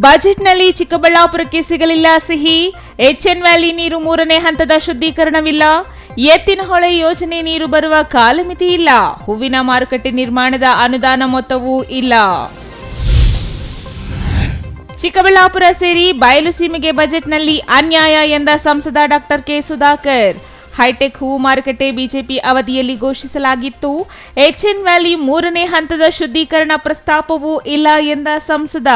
ಬಜೆಟ್ನಲ್ಲಿ ಚಿಕ್ಕಬಳ್ಳಾಪುರಕ್ಕೆ ಸಿಗಲಿಲ್ಲ ಸಿಹಿ. ಎಚ್ಎನ್ ವ್ಯಾಲಿ ನೀರು 3ನೇ ಹಂತದ ಶುದ್ಧೀಕರಣವಿಲ್ಲ. ಎತ್ತಿನಹೊಳೆ ಯೋಜನೆ ನೀರು ಬರುವ ಕಾಲಮಿತಿ ಇಲ್ಲ. ಹೂವಿನ ಮಾರುಕಟ್ಟೆ ನಿರ್ಮಾಣದ ಅನುದಾನ ಮೊತ್ತವೂ ಇಲ್ಲ. ಚಿಕ್ಕಬಳ್ಳಾಪುರ ಸೇರಿ ಬಯಲುಸೀಮೆಗೆ ಬಜೆಟ್ನಲ್ಲಿ ಅನ್ಯಾಯ ಎಂದ ಸಂಸದ ಡಾಕ್ಟರ್ ಕೆ ಸುಧಾಕರ್. ಹೈಟೆಕ್ ಹೂವು ಮಾರುಕಟ್ಟೆ ಬಿಜೆಪಿ ಅವಧಿಯಲ್ಲಿ ಘೋಷಿಸಲಾಗಿತ್ತು. ಎಚ್ಎನ್ ವ್ಯಾಲಿ 3ನೇ ಹಂತದ ಶುದ್ಧೀಕರಣ ಪ್ರಸ್ತಾಪವೂ ಇಲ್ಲ ಎಂದ ಸಂಸದ.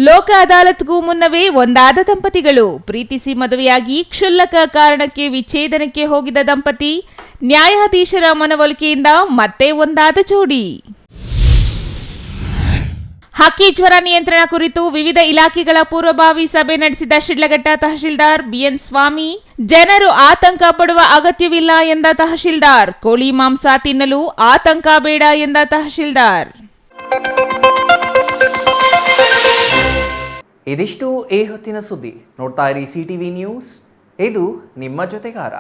ಲೋಕ ಅದಾಲತ್ಗೂ ಮುನ್ನವೇ ಒಂದಾದ ದಂಪತಿಗಳು. ಪ್ರೀತಿಸಿ ಮದುವೆಯಾಗಿ ಕ್ಷುಲ್ಲಕ ಕಾರಣಕ್ಕೆ ವಿಚ್ಛೇದನಕ್ಕೆ ಹೋಗಿದ್ದ ದಂಪತಿ ನ್ಯಾಯಾಧೀಶರ ಮನವೊಲಿಕೆಯಿಂದ ಮತ್ತೆ ಒಂದಾದ ಜೋಡಿ. ಹಕ್ಕಿ ಜ್ವರ ನಿಯಂತ್ರಣ ಕುರಿತು ವಿವಿಧ ಇಲಾಖೆಗಳ ಪೂರ್ವಭಾವಿ ಸಭೆ ನಡೆಸಿದ ಶಿಡ್ಲಘಟ್ಟ ತಹಶೀಲ್ದಾರ್ ಬಿಎನ್ ಸ್ವಾಮಿ. ಜನರು ಆತಂಕ ಪಡುವ ಅಗತ್ಯವಿಲ್ಲ ಎಂದ ತಹಶೀಲ್ದಾರ್. ಕೋಳಿ ಮಾಂಸ ತಿನ್ನಲು ಆತಂಕ ಬೇಡ ಎಂದ ತಹಶೀಲ್ದಾರ್. ಇದಿಷ್ಟು ಈ ಹೊತ್ತಿನ ಸುದ್ದಿ. ನೋಡ್ತಾ ಇರಿ ಸಿಟಿವಿ ನ್ಯೂಸ್, ಇದು ನಿಮ್ಮ ಜೊತೆಗಾರ.